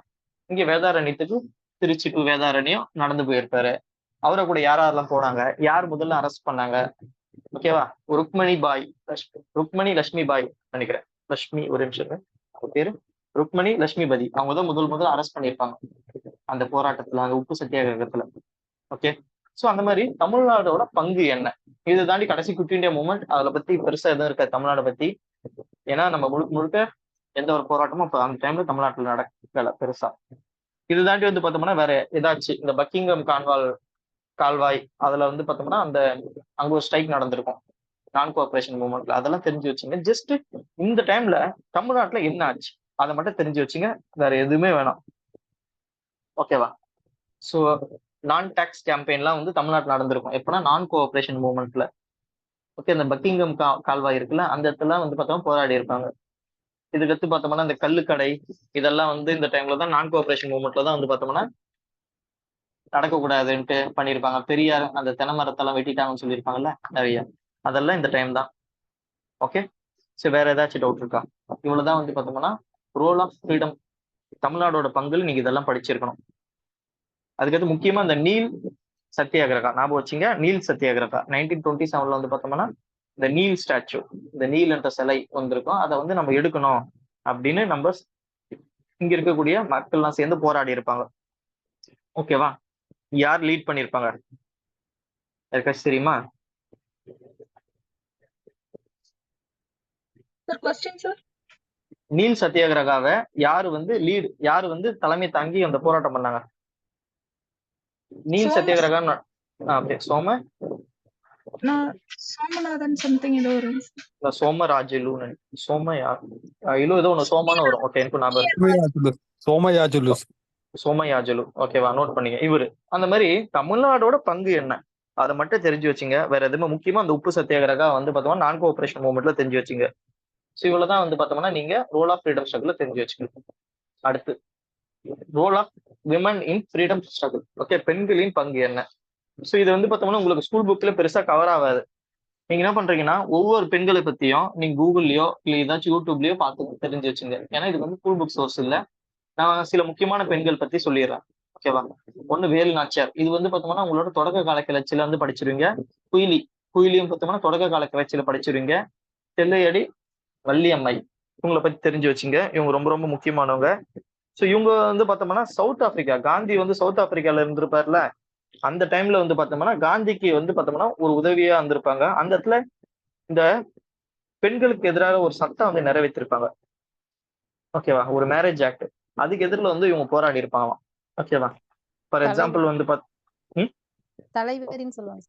இங்க வேதாரண்யத்துக்கு, திருச்சி டு வேதாரண்யம் நடந்து போயிருப்பாரு. அவரை கூட யாரெல்லாம் போனாங்க, யார் முதல்ல அரெஸ்ட் பண்ணாங்க? ஓகேவா? ருக்மணி லட்சுமி பாய் நினைக்கிறேன். லட்சுமி, ஒரு நிமிஷம், அவங்க பேரு ருக்மணி லட்சுமிபதி. அவங்க தான் முதல் அரெஸ்ட் பண்ணியிருப்பாங்க அந்த போராட்டத்துல, அந்த உப்பு சத்தியாகிரகத்துல. ஓகே, சோ அந்த மாதிரி தமிழ்நாடோட பங்கு என்ன, இது தாண்டி கடைசி குவிட் இந்தியா மூவ்மெண்ட், அதுல பத்தி பெருசா எதுவும் இருக்காது தமிழ்நாடு பத்தி. ஏன்னா நம்ம முழுக்க முழுக்க எந்த ஒரு போராட்டமும் அப்ப அந்த டைம்ல தமிழ்நாட்டுல நடக்கல பெருசா. இது தாண்டி வந்து பார்த்தோம்னா வேற ஏதாச்சும் இந்த பக்கிங்கம் கால்வாய் அதுல வந்து பார்த்தோம்னா அந்த அங்க ஒரு ஸ்ட்ரைக் நடந்திருக்கும் நான் கோஆபரேஷன் மூவ்மெண்ட்ல. அதெல்லாம் தெரிஞ்சு வச்சுங்க. ஜஸ்ட் இந்த டைம்ல தமிழ்நாட்டுல என்ன ஆச்சு அதை மட்டும் தெரிஞ்சு வச்சுங்க, வேற எதுவுமே வேணாம். ஓகேவா? ஸோ நான் டாக்ஸ் கேம்பெயின்லாம் வந்து தமிழ்நாட்டில் நடந்திருக்கும் எப்படின்னா நான் கோஆபரேஷன் மூவ்மெண்ட்ல. ஓகே, இந்த பக்கிங்கம் கால்வாய் இருக்குல்ல, அந்த இடத்துல வந்து பார்த்தோம்னா போராடி இருப்பாங்க. இதுக்கடுத்து பார்த்தோம்னா இந்த கல்லுக்கடை இதெல்லாம் வந்து இந்த டைம்ல தான் நான் கோஆபரேஷன் மூவ்மெண்ட்ல தான் வந்து பார்த்தோம்னா நடக்கக்கூடாதுன்ட்டு பண்ணியிருப்பாங்க. பெரியார் அந்த தென்னை மரத்தெல்லாம் வெட்டிட்டாங்கன்னு சொல்லியிருப்பாங்கல்ல நிறைய, அதெல்லாம் இந்த டைம் தான். ஓகே, சரி, வேற ஏதாச்சும் டவுட் இருக்கா? இவ்வளவுதான் வந்து பார்த்தோம்னா ரோல் ஆஃப் ஃப்ரீடம், தமிழ்நாடோட பங்குல நீங்க இதெல்லாம் படிச்சிருக்கணும். அதுக்கடுத்து முக்கியமா இந்த நீல் சத்தியாகிரகா ஞாபகம் வச்சுங்க. நீல் சத்தியாகிரகா 1927 வந்து பார்த்தோம்னா இந்த நீல் ஸ்டாச்சு, இந்த நீல் என்ற சிலை வந்திருக்கும், அதை வந்து நம்ம எடுக்கணும் அப்படின்னு நம்ம இங்க இருக்கக்கூடிய மக்கள்லாம் சேர்ந்து போராடி இருப்பாங்க. ஓகேவா? யார் லீட் பண்ணிருப்பாங்க யாருக்காச்சும் தெரியுமா? நீல் சத்தியாகிரகாவை யாரு வந்து தலைமை தாங்கி அந்த போராட்டம் பண்ணாங்க? நீல் சத்தியாகிரகா சோமநாதன் சம்திங் ஏதோ ஒரு சோமராஜுலு ஏதோ ஒண்ணு சோமான்னு வரும். ஓகே, எனக்கு ஞாபகம். சோமயாஜுலு. ஓகேவா? நோட் பண்ணீங்க. இவரு அந்த மாதிரி தமிழ்நாடோட பங்கு என்ன அதை மட்டும் தெரிஞ்சு வச்சுங்க. வேற எதுவுமே முக்கியமா அந்த உப்பு சத்தியாகிரகா வந்து பார்த்தோம்னா நான் கோஆபரேஷன் மூவ்மெண்ட்ல தெரிஞ்சு வச்சுங்க. ஸோ இவ்வளவுதான் வந்து பார்த்தோம்னா நீங்க ரோல் ஆஃப் ஃப்ரீடம் ஸ்ட்ரகிள் தெரிஞ்சு வச்சுக்கணும். அடுத்து role of women in freedom struggle. Okay, பெண்களின் பங்கு என்ன? ஸோ இது வந்து பார்த்தோம்னா உங்களுக்கு ஸ்கூல் புக்ல பெருசா கவர் ஆகாது. நீங்க என்ன பண்றீங்கன்னா ஒவ்வொரு பெண்களை பத்தியும் நீங்க கூகுள்லயோ இல்ல ஏதாச்சும் யூடியூப்லயோ பார்த்து தெரிஞ்சு வச்சுங்க. ஏன்னா இது வந்து ஸ்கூல் புக் சோர்ஸ் இல்ல. நான் சில முக்கியமான பெண்கள் பத்தி சொல்லிடுறேன். ஓகேவா? ஒண்ணு வேலு நாச்சியார். இது வந்து பார்த்தோம்னா உங்களோட தொடக்க கால கிளர்ச்சியில வந்து படிச்சிருவீங்க. குயிலியும் பார்த்தோம்னா தொடக்க கால கிளர்ச்சியில படிச்சிருவீங்க. தெல்லையடி வள்ளியம்மை, இவங்களை பத்தி தெரிஞ்சு வச்சுங்க. இவங்க ரொம்ப ரொம்ப முக்கியமானவங்க. ஸோ இவங்க வந்து பார்த்தோம்னா சவுத் ஆப்பிரிக்கா, காந்தி வந்து சவுத் ஆப்பிரிக்கால இருந்திருப்பார்ல, அந்த டைம்ல வந்து பார்த்தோம்னா காந்திக்கு வந்து பார்த்தோம்னா ஒரு உதவியா இருந்திருப்பாங்க. அந்த இடத்துல இந்த பெண்களுக்கு எதிராக ஒரு சட்டம் வந்து நிறைவேற்றிருப்பாங்க. ஓகேவா? ஒரு மேரேஜ் ஆக்ட், அதுக்கு எதிரில் வந்து இவங்க போராடி இருப்பாங்களாம். ஓகேவா? ஃபார் எக்ஸாம்பிள் வந்து தலைவரின்னு சொல்லுவாங்க.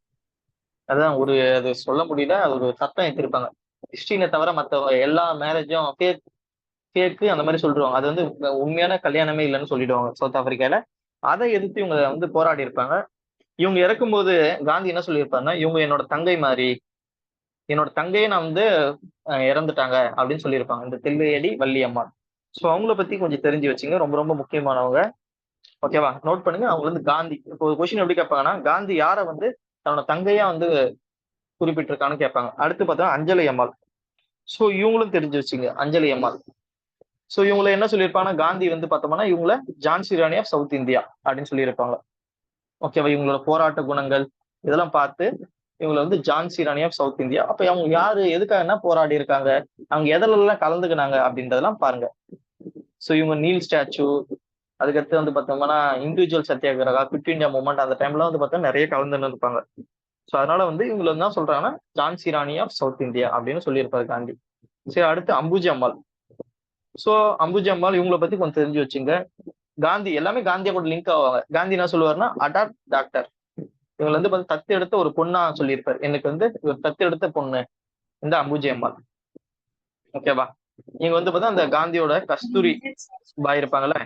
அதான் அது சொல்ல முடியல, அது ஒரு சட்டம் ஏற்றிருப்பாங்க. கிறிஸ்டினை தவிர மற்ற எல்லா மேரேஜும் கேக்கு அந்த மாதிரி சொல்லிடுவாங்க. அது வந்து உண்மையான கல்யாணமே இல்லைன்னு சொல்லிடுவாங்க சவுத் ஆப்பிரிக்கால. அதை எதிர்த்து இவங்க வந்து போராடி இருப்பாங்க. இவங்க இறக்கும்போது காந்தி என்ன சொல்லியிருப்பாருன்னா, இவங்க என்னோட தங்கை மாதிரி, என்னோட தங்கையை நான் வந்து இறந்துட்டாங்க அப்படின்னு சொல்லியிருப்பாங்க, இந்த தில்லையடி வள்ளியம்மாள். ஸோ அவங்கள பத்தி கொஞ்சம் தெரிஞ்சு வச்சுங்க, ரொம்ப ரொம்ப முக்கியமானவங்க. ஓகேவா? நோட் பண்ணுங்க. அவங்க வந்து காந்தி. இப்போ ஒரு கொஸ்டின் எப்படி கேட்பாங்கன்னா, காந்தி யாரை வந்து தன்னோட தங்கையா வந்து குறிப்பிட்டிருக்கான்னு கேட்பாங்க. அடுத்து பார்த்தா அஞ்சலி அம்மாள். ஸோ இவங்களும் தெரிஞ்சு வச்சுங்க, அஞ்சலி அம்மாள். ஸோ இவங்களை என்ன சொல்லியிருப்பாங்கன்னா, காந்தி வந்து பார்த்தோம்னா இவங்கள Jhansi Rani of south India அப்படின்னு சொல்லியிருப்பாங்க. ஓகேவா? இவங்களோட போராட்ட குணங்கள் இதெல்லாம் பார்த்து இவங்களை வந்து Jhansi Rani of south India. அப்ப அவங்க யாரு, எதுக்காக போராடி இருக்காங்க, அவங்க எதெல்லாம் கலந்துக்கினாங்க அப்படின்றதெல்லாம் பாருங்க. ஸோ இவங்க நீல் ஸ்டாச்சு, அதுக்கடுத்து வந்து பார்த்தோம்னா individual satyagraha, quit India movement, அந்த டைம்ல வந்து பார்த்தா நிறைய கலந்துன்னு இருப்பாங்க. ஸோ அதனால வந்து இவங்களை என்ன சொல்றாங்கன்னா Jhansi Rani of south India அப்படின்னு சொல்லியிருப்பாரு காந்தி. சரி, அடுத்து அம்புஜி அம்மாள். ஸோ அம்புஜி அம்மாள் இவங்களை பத்தி கொஞ்சம் தெரிஞ்சு வச்சுங்க. காந்தி எல்லாமே காந்தியா கூட லிங்க் ஆவாங்க. காந்தி என்ன சொல்லுவாருன்னா அடாப்ட் டாக்டர். இவங்க வந்து பார்த்து தத்து எடுத்த ஒரு பொண்ணா சொல்லியிருப்பாரு. எனக்கு வந்து ஒரு தத்து எடுத்த பொண்ணு இந்த அம்புஜி அம்மாள். ஓகேவா? இவங்க வந்து பார்த்தா அந்த காந்தியோட கஸ்தூரி பாய் இருப்பாங்கல்ல,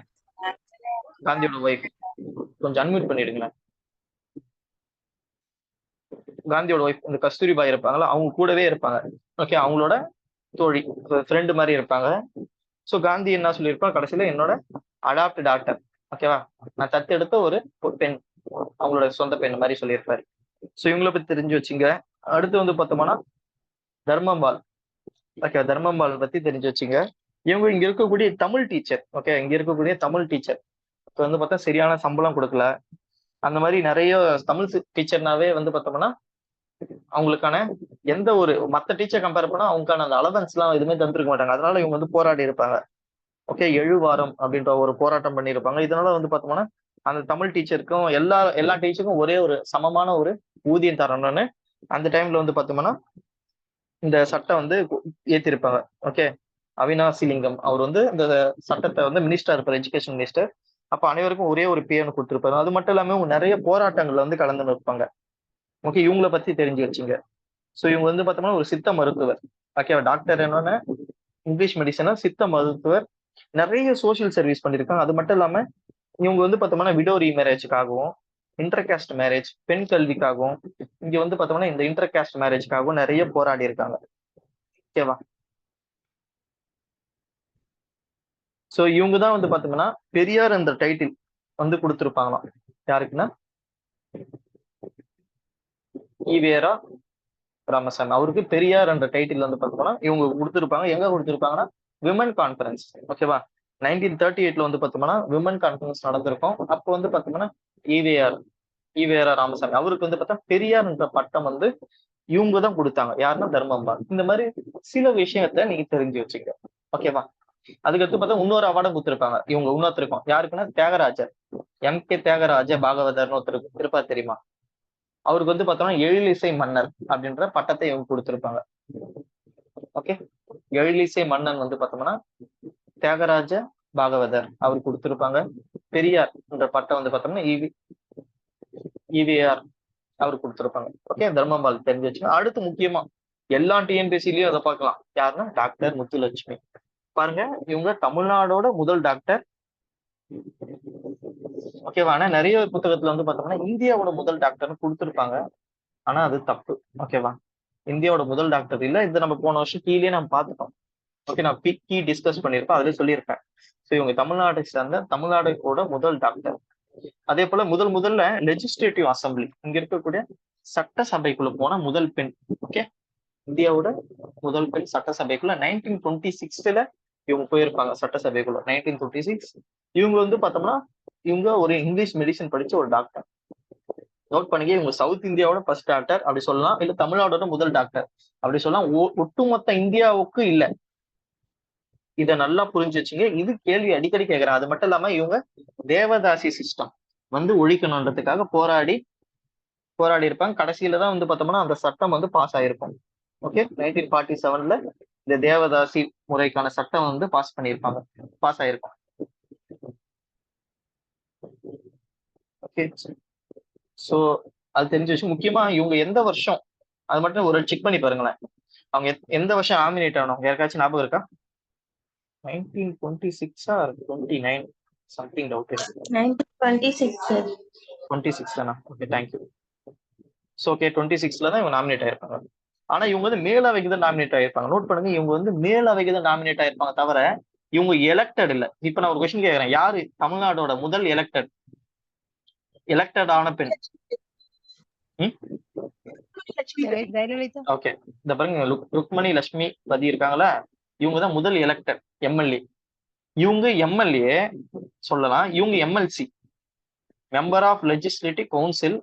காந்தியோட ஒய்ஃப். கொஞ்சம் அன்மியூட் பண்ணிடுங்களேன். காந்தியோட ஒய்ஃப் இந்த கஸ்தூரி பாய் இருப்பாங்களா, அவங்க கூடவே இருப்பாங்க. ஓகே, அவங்களோட தோழி, ஃப்ரெண்டு மாதிரி இருப்பாங்க. ஸோ காந்தி என்ன சொல்லியிருப்பாங்க கடைசியில, என்னோட அடாப்ட் டாக்டர். ஓகேவா, நான் தத்து எடுத்த ஒரு பெண், அவங்களோட சொந்த பெண் மாதிரி சொல்லியிருப்பாரு. ஸோ இவங்களை பத்தி தெரிஞ்சு வச்சுங்க. அடுத்து வந்து பார்த்தோம்னா தர்மம்பால். ஓகே, தர்மம்பால் பத்தி தெரிஞ்சு வச்சுங்க. இவங்க இங்க இருக்கக்கூடிய தமிழ் டீச்சர். ஓகே, இங்க இருக்கக்கூடிய தமிழ் டீச்சர். இப்போ வந்து பார்த்தா சரியான சம்பளம் கொடுக்கல, அந்த மாதிரி நிறைய தமிழ் டீச்சர்னாவே வந்து பார்த்தோம்னா அவங்களுக்கான எந்த ஒரு மற்ற டீச்சர் கம்பேர் பண்ணா அவங்களுக்கான அந்த அலவன்ஸ் எல்லாம் எதுவுமே தந்துருக்க மாட்டாங்க. அதனால இவங்க வந்து போராடி இருப்பாங்க. ஓகே, 7 வாரம் அப்படின்ற ஒரு போராட்டம் பண்ணியிருப்பாங்க. இதனால வந்து பார்த்தோம்னா அந்த தமிழ் டீச்சருக்கும் எல்லா டீச்சருக்கும் ஒரே ஒரு சமமான ஒரு ஊதியம் தரணும்னு அந்த டைம்ல வந்து பார்த்தோம்னா இந்த சட்டம் வந்து ஏத்திருப்பாங்க. ஓகே, அவினாசி லிங்கம் அவர் வந்து இந்த சட்டத்தை வந்து மினிஸ்டர் இருப்பார், எஜுகேஷன் மினிஸ்டர். அப்ப அனைவருக்கும் ஒரே ஒரு பேன்னு கொடுத்துருப்பாரு. அது மட்டும் இல்லாம இவங்க நிறைய போராட்டங்கள்ல வந்து கலந்து இருப்பாங்க. ஓகே, இவங்கள பத்தி தெரிஞ்சு வச்சுங்க. ஸோ இவங்க வந்து பார்த்தோம்னா ஒரு சித்த மருத்துவர். ஓகே, டாக்டர் என்னன்னா இங்கிலீஷ் மெடிசனா, சித்த மருத்துவர். நிறைய சோசியல் சர்வீஸ் பண்ணியிருக்காங்க. அது மட்டும் இல்லாம இவங்க வந்து பார்த்தோம்னா விடோ ரீமேரேஜுக்காகவும், இன்டர்காஸ்ட் மேரேஜ், பெண் கல்விக்காகவும், இங்க வந்து பார்த்தோம்னா இந்த இன்டர்காஸ்ட் மேரேஜ்க்காகவும் நிறைய போராடி இருக்காங்க. ஓகேவா? சோ இவங்க தான் வந்து பாத்தீங்கன்னா பெரியார் என்ற டைட்டில் வந்து கொடுத்திருப்பாங்களாம். யாருக்குன்னா ஈவேரா ராமசாமி அவருக்கு பெரியார் என்ற டைட்டில் வந்து பாத்தீங்கன்னா இவங்க கொடுத்திருப்பாங்க. எங்க கொடுத்திருப்பாங்கன்னா விமன் கான்ஃபரன்ஸ். ஓகேவா, 1938 வந்து பாத்தோம்னா விமன் கான்ஃபரன்ஸ் நடந்திருக்கும். அப்போ வந்து பாத்தீங்கன்னா ஈவேரா ராமசாமி அவருக்கு வந்து பார்த்தா பெரியார் என்ற பட்டம் வந்து இவங்க தான் கொடுத்தாங்க. யாருன்னா தர்மம்பால். இந்த மாதிரி சில விஷயத்த நீங்க தெரிஞ்சு வச்சுக்க. ஓகேவா? அதுக்கடுத்து பார்த்தா இன்னொரு அவார்டும் கொடுத்திருப்பாங்க இவங்க இன்னொருத்தருக்கும். யாருக்குன்னா தியாகராஜர், M.K. தியாகராஜ பாகவதர்னு ஒருத்தருக்கு இருப்பார், தெரியுமா? அவருக்கு வந்து பார்த்தோம்னா எழிலிசை மன்னர் அப்படின்ற பட்டத்தை இவங்க கொடுத்திருப்பாங்க. ஓகே, எழிலிசை மன்னன் வந்து பார்த்தோம்னா தியாகராஜ பாகவதர் அவர் கொடுத்திருப்பாங்க. பெரியார் என்ற பட்டம் வந்து பார்த்தோம்னா ஈவிஆர் அவர் கொடுத்திருப்பாங்க. ஓகே, தர்மபால் தெரிஞ்சு வச்சுங்க. அடுத்து முக்கியமா எல்லா டிஎன்பிஎஸ்சிலயும் அதை பார்க்கலாம். யாருன்னா டாக்டர் முத்துலட்சுமி. பாருங்க, இவங்க தமிழ்நாடோட முதல் டாக்டர். ஓகேவா? ஆனா நிறைய புத்தகத்துல வந்து பார்த்தோம்னா இந்தியாவோட முதல் டாக்டர்னு கொடுத்திருப்பாங்க. ஆனா அது தப்பு. ஓகேவா? இந்தியாவோட முதல் டாக்டர் இல்ல. இது நம்ம போன வருஷம் கீழே நம்ம பார்த்துட்டோம். ஓகே, நான் கீ டிஸ்கஸ் பண்ணிருப்பேன், அதுல சொல்லியிருப்பேன். ஸோ இவங்க தமிழ்நாட்டை சேர்ந்த தமிழ்நாடோட முதல் டாக்டர். அதே போல முதல்ல லெஜிஸ்லேட்டிவ் அசம்பிளி, இங்க இருக்கக்கூடிய சட்டசபைக்குள்ள போன முதல் பெண். ஓகே, இந்தியாவோட முதல் பெண் சட்டசபைக்குள்ள 1926 இவங்க போயிருப்பாங்க சட்டசபைக்குள்ள. 1926 இவங்க வந்து பார்த்தோம்னா இவங்க ஒரு இங்கிலீஷ் மெடிசன் படிச்ச ஒரு டாக்டர். நோட் பண்ணிக்க, இவங்க சவுத் இந்தியாவோட ஃபர்ஸ்ட் டாக்டர் அப்படி சொல்லலாம், இல்ல தமிழ்நாடோட முதல் டாக்டர் அப்படி சொல்லலாம். ஒட்டுமொத்த இந்தியாவுக்கு இல்ல. இதை நல்லா புரிஞ்சு வச்சுங்க. இது கேள்வி அடிக்கடி கேட்கறேன். அது மட்டும் இல்லாம இவங்க தேவதாசி சிஸ்டம் வந்து ஒழிக்கணுன்றதுக்காக போராடி இருப்பாங்க. கடைசியில தான் வந்து பார்த்தோம்னா அந்த சட்டம் வந்து பாஸ் ஆயிருக்கும். ஓகே, 1947 இந்த தேவதாசி முறைக்கான சட்டம் வந்து பாஸ் ஆயிருக்கும். ஓகே, சோ அது தெரிஞ்சு வச்சு முக்கியமா இவங்க எந்த வருஷம், அது மட்டும் ஒரு செக் பண்ணி பாருங்களேன். அவங்க எந்த வருஷம் நாமினேட் ஆனவங்க யாருக்காச்சும் ஞாபகம் இருக்கா? 1926 29 சம்திங் டவுட். 26 தானா? Okay, thank you. ஸோ ஓகே, 26 தான் இவங்க நாமினேட் ஆயிருப்பாங்க. ஆனா இவங்க வந்து மேலவைக்கு தான் நாமினேட் ஆயிருப்பாங்க. நோட் பண்ணுங்க, இவங்க வந்து மேலவைக்கு தான் நாமினேட் ஆயிருப்பாங்க தவிர இவங்க எலெக்டட் இல்ல. இப்ப நான் ஒரு கொஸ்டின் கேட்கறேன், யாரு தமிழ்நாடோட முதல் எலெக்டட் ஆன பெண்? ஓகே, இந்த பாருங்க, ருக்மணி லட்சுமி பதி இருக்காங்களா, இவங்க தான் முதல் எலெக்டட் எம்எல்ஏ. இவங்க எம்எல்ஏ சொல்லலாம், இவங்க MLC, member of legislative council,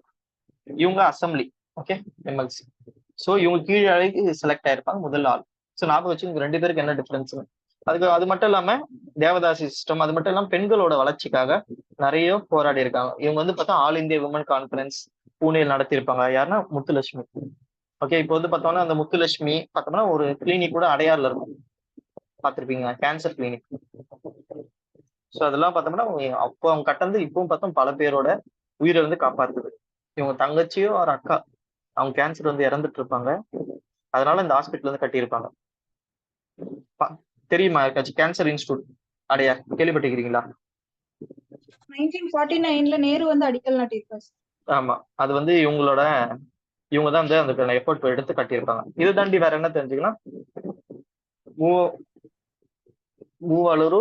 இவங்க அசம்பிளி. Okay, MLC. ஸோ இவங்க கீழே செலக்ட் ஆயிருப்பாங்க முதல் ஆள். ஸோ ஞாபகம் வச்சு இவங்க 2 பேருக்கு என்ன டிஃபரன்ஸ். அது மட்டும் இல்லாம தேவதாசி சிஸ்டம், அது மட்டும் இல்லாம பெண்களோட வளர்ச்சிக்காக நிறைய போராடி இருக்காங்க. இவங்க வந்து பார்த்தா ஆல் இந்தியா விமன் கான்ஃபரன்ஸ் பூனேல நடத்தியிருப்பாங்க. யாருன்னா முத்துலட்சுமி. ஓகே, இப்போ வந்து பார்த்தோம்னா அந்த முத்துலட்சுமி பார்த்தோம்னா ஒரு கிளினிக் கூட அடையாறுல இருக்கும், பார்த்திருப்பீங்க, கேன்சர் கிளினிக். ஸோ அதெல்லாம் பார்த்தோம்னா அப்போ அவங்க கட்டந்து இப்பவும் பார்த்தோம் பல பேரோட உயிரை வந்து காப்பாத்துது. இவங்க தங்கச்சியோ ஒரு அக்கா அவங்க கேன்சர் வந்து இறந்துட்டு இருப்பாங்க, அதனால இந்த ஹாஸ்பிட்டல் வந்து கட்டியிருப்பாங்க. தெரியுமா யாருக்காச்சும் கேன்சர் இன்ஸ்டியூட் அடையார் கேள்விப்பட்டிருக்கிறீங்களா? 1949ல நேரு வந்து அடிக்கல் நாட்டியிருக்காரு. ஆமா, அது வந்து இவங்க தான் வந்து அந்த எஃபோர்ட் எடுத்து கட்டியிருப்பாங்க. இது தாண்டி வேற என்ன தெரிஞ்சுக்கலாம், மூவலூர்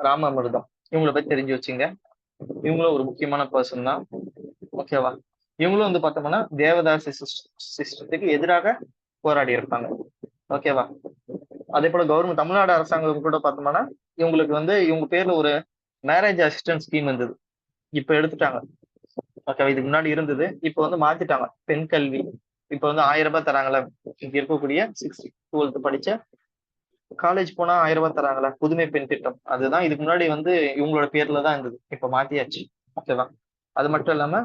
ராமாமிர்தம் இவங்களை பத்தி தெரிஞ்சு வச்சுங்க. இவங்களும் ஒரு முக்கியமான பர்சன் தான். ஓகேவா, இவங்களும் வந்து பார்த்தோம்னா தேவதாசி சிஸ்டத்துக்கு எதிராக போராடி இருப்பாங்க. ஓகேவா, அதே போல கவர்மெண்ட் தமிழ்நாடு அரசாங்கம் கூட பார்த்தோம்னா இவங்களுக்கு வந்து இவங்க பேர்ல ஒரு மேரேஜ் அசிஸ்டன்ட் ஸ்கீம் இருந்தது, இப்ப எடுத்துட்டாங்க. ஓகேவா, இதுக்கு முன்னாடி இருந்தது, இப்ப வந்து மாத்திட்டாங்க. பெண் கல்வி இப்ப வந்து 1000 ரூபாய் தராங்களே, இங்க இருக்கக்கூடிய 6th 12th படிச்ச காலேஜ் போனா 1000 ரூபாய் தராங்களே, புதுமை பெண் திட்டம், அதுதான் இதுக்கு முன்னாடி வந்து இவங்களோட பேர்ல தான் இருந்தது, இப்ப மாத்தியாச்சு. ஓகேவா, அது மட்டும் இல்லாம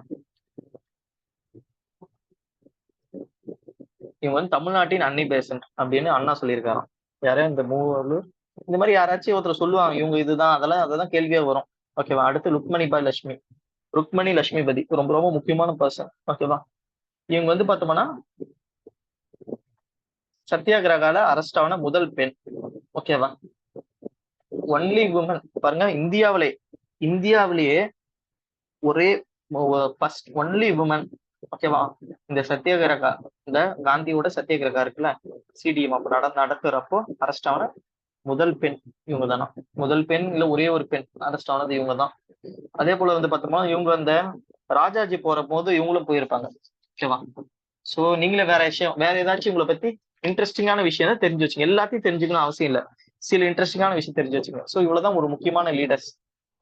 இவங்க வந்து தமிழ்நாட்டின் அன்னி பெசன்ட் அப்படின்னு அண்ணா சொல்லியிருக்காராம். யாரே இந்த மூவலூர் இந்த மாதிரி யாராச்சும் ஒருத்தர் சொல்லுவாங்க இவங்க இதுதான், அதெல்லாம் கேள்வியே வரும். ஓகேவா, அடுத்து ருக்மணிபாய் லட்சுமி, ருக்மணி லட்சுமிபதி ரொம்ப ரொம்ப முக்கியமான பர்சன். ஓகேவா, இவங்க வந்து பார்த்தோம்னா சத்தியாகிரகால அரெஸ்ட் ஆன முதல் பெண். ஓகேவா, ஒன்லி உமன் பாருங்க, இந்தியாவிலேயே ஒரே ஃபர்ஸ்ட் ஒன்லி உமன். ஓகேவா, இந்த சத்தியாகிரகா, இந்த காந்தியோட சத்தியாகிரகா இருக்குல்ல, சிடிஎம் அப்ப நடக்கிறப்போ அரெஸ்ட் ஆன முதல் பெண் இவங்க தானா. முதல் பெண் இல்ல ஒரே ஒரு பெண் அரெஸ்ட் ஆனது இவங்க தான். அதே போல வந்து பார்த்தோம்னா இவங்க அந்த ராஜாஜி போற போது இவங்களும் போயிருப்பாங்க. ஓகேவா, சோ நீங்களே வேற ஏதாச்சும் உங்களை பத்தி இன்ட்ரெஸ்டிங்கான விஷயம் தான் தெரிஞ்சு வச்சுங்க. எல்லாத்தையும் தெரிஞ்சுக்கணும் அவசியம் இல்ல, சில இன்ட்ரெஸ்டிங்கான விஷயம் தெரிஞ்சு வச்சுக்கோங்க. சோ இவ்வளவுதான் ஒரு முக்கியமான லீடர்ஸ்.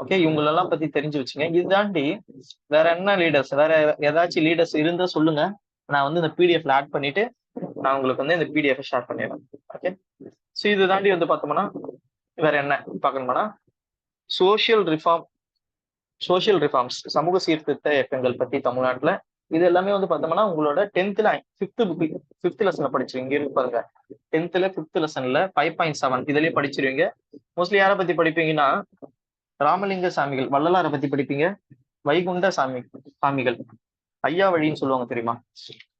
ஓகே, இவங்களெல்லாம் பத்தி தெரிஞ்சு வச்சுங்க. இது தாண்டி வேற என்ன லீடர்ஸ், வேற ஏதாச்சும் லீடர்ஸ் இருந்தா சொல்லுங்க, நான் வந்து இந்த பிடிஎஃப்ல ஆட் பண்ணிட்டு நான் உங்களுக்கு வந்து இந்த பிடிஎஃப் ஷேர் பண்ணிடுறேன். ஓகே, சோ இது தாண்டி வந்து பார்த்தோம்னா வேற என்ன பார்க்கணும்னா சோசியல் ரிஃபார்ம்ஸ் சமூக சீர்திருத்த இயக்கங்கள் பத்தி தமிழ்நாட்டுல. இது எல்லாமே வந்து பார்த்தோம்னா உங்களோட 10th 5th லெசன்ல படிச்சிருவீங்க. இங்க இருக்கு பாருங்க, 10th 5th லெசன்ல 5.7 இதுலயே படிச்சிருவீங்க. மோஸ்ட்லி யாரை பத்தி படிப்பீங்கன்னா ராமலிங்க சாமிகள், வள்ளலாரை பத்தி படிப்பீங்க, வைகுண்ட சாமிகள், ஐயா வழின்னு சொல்லுவாங்க தெரியுமா,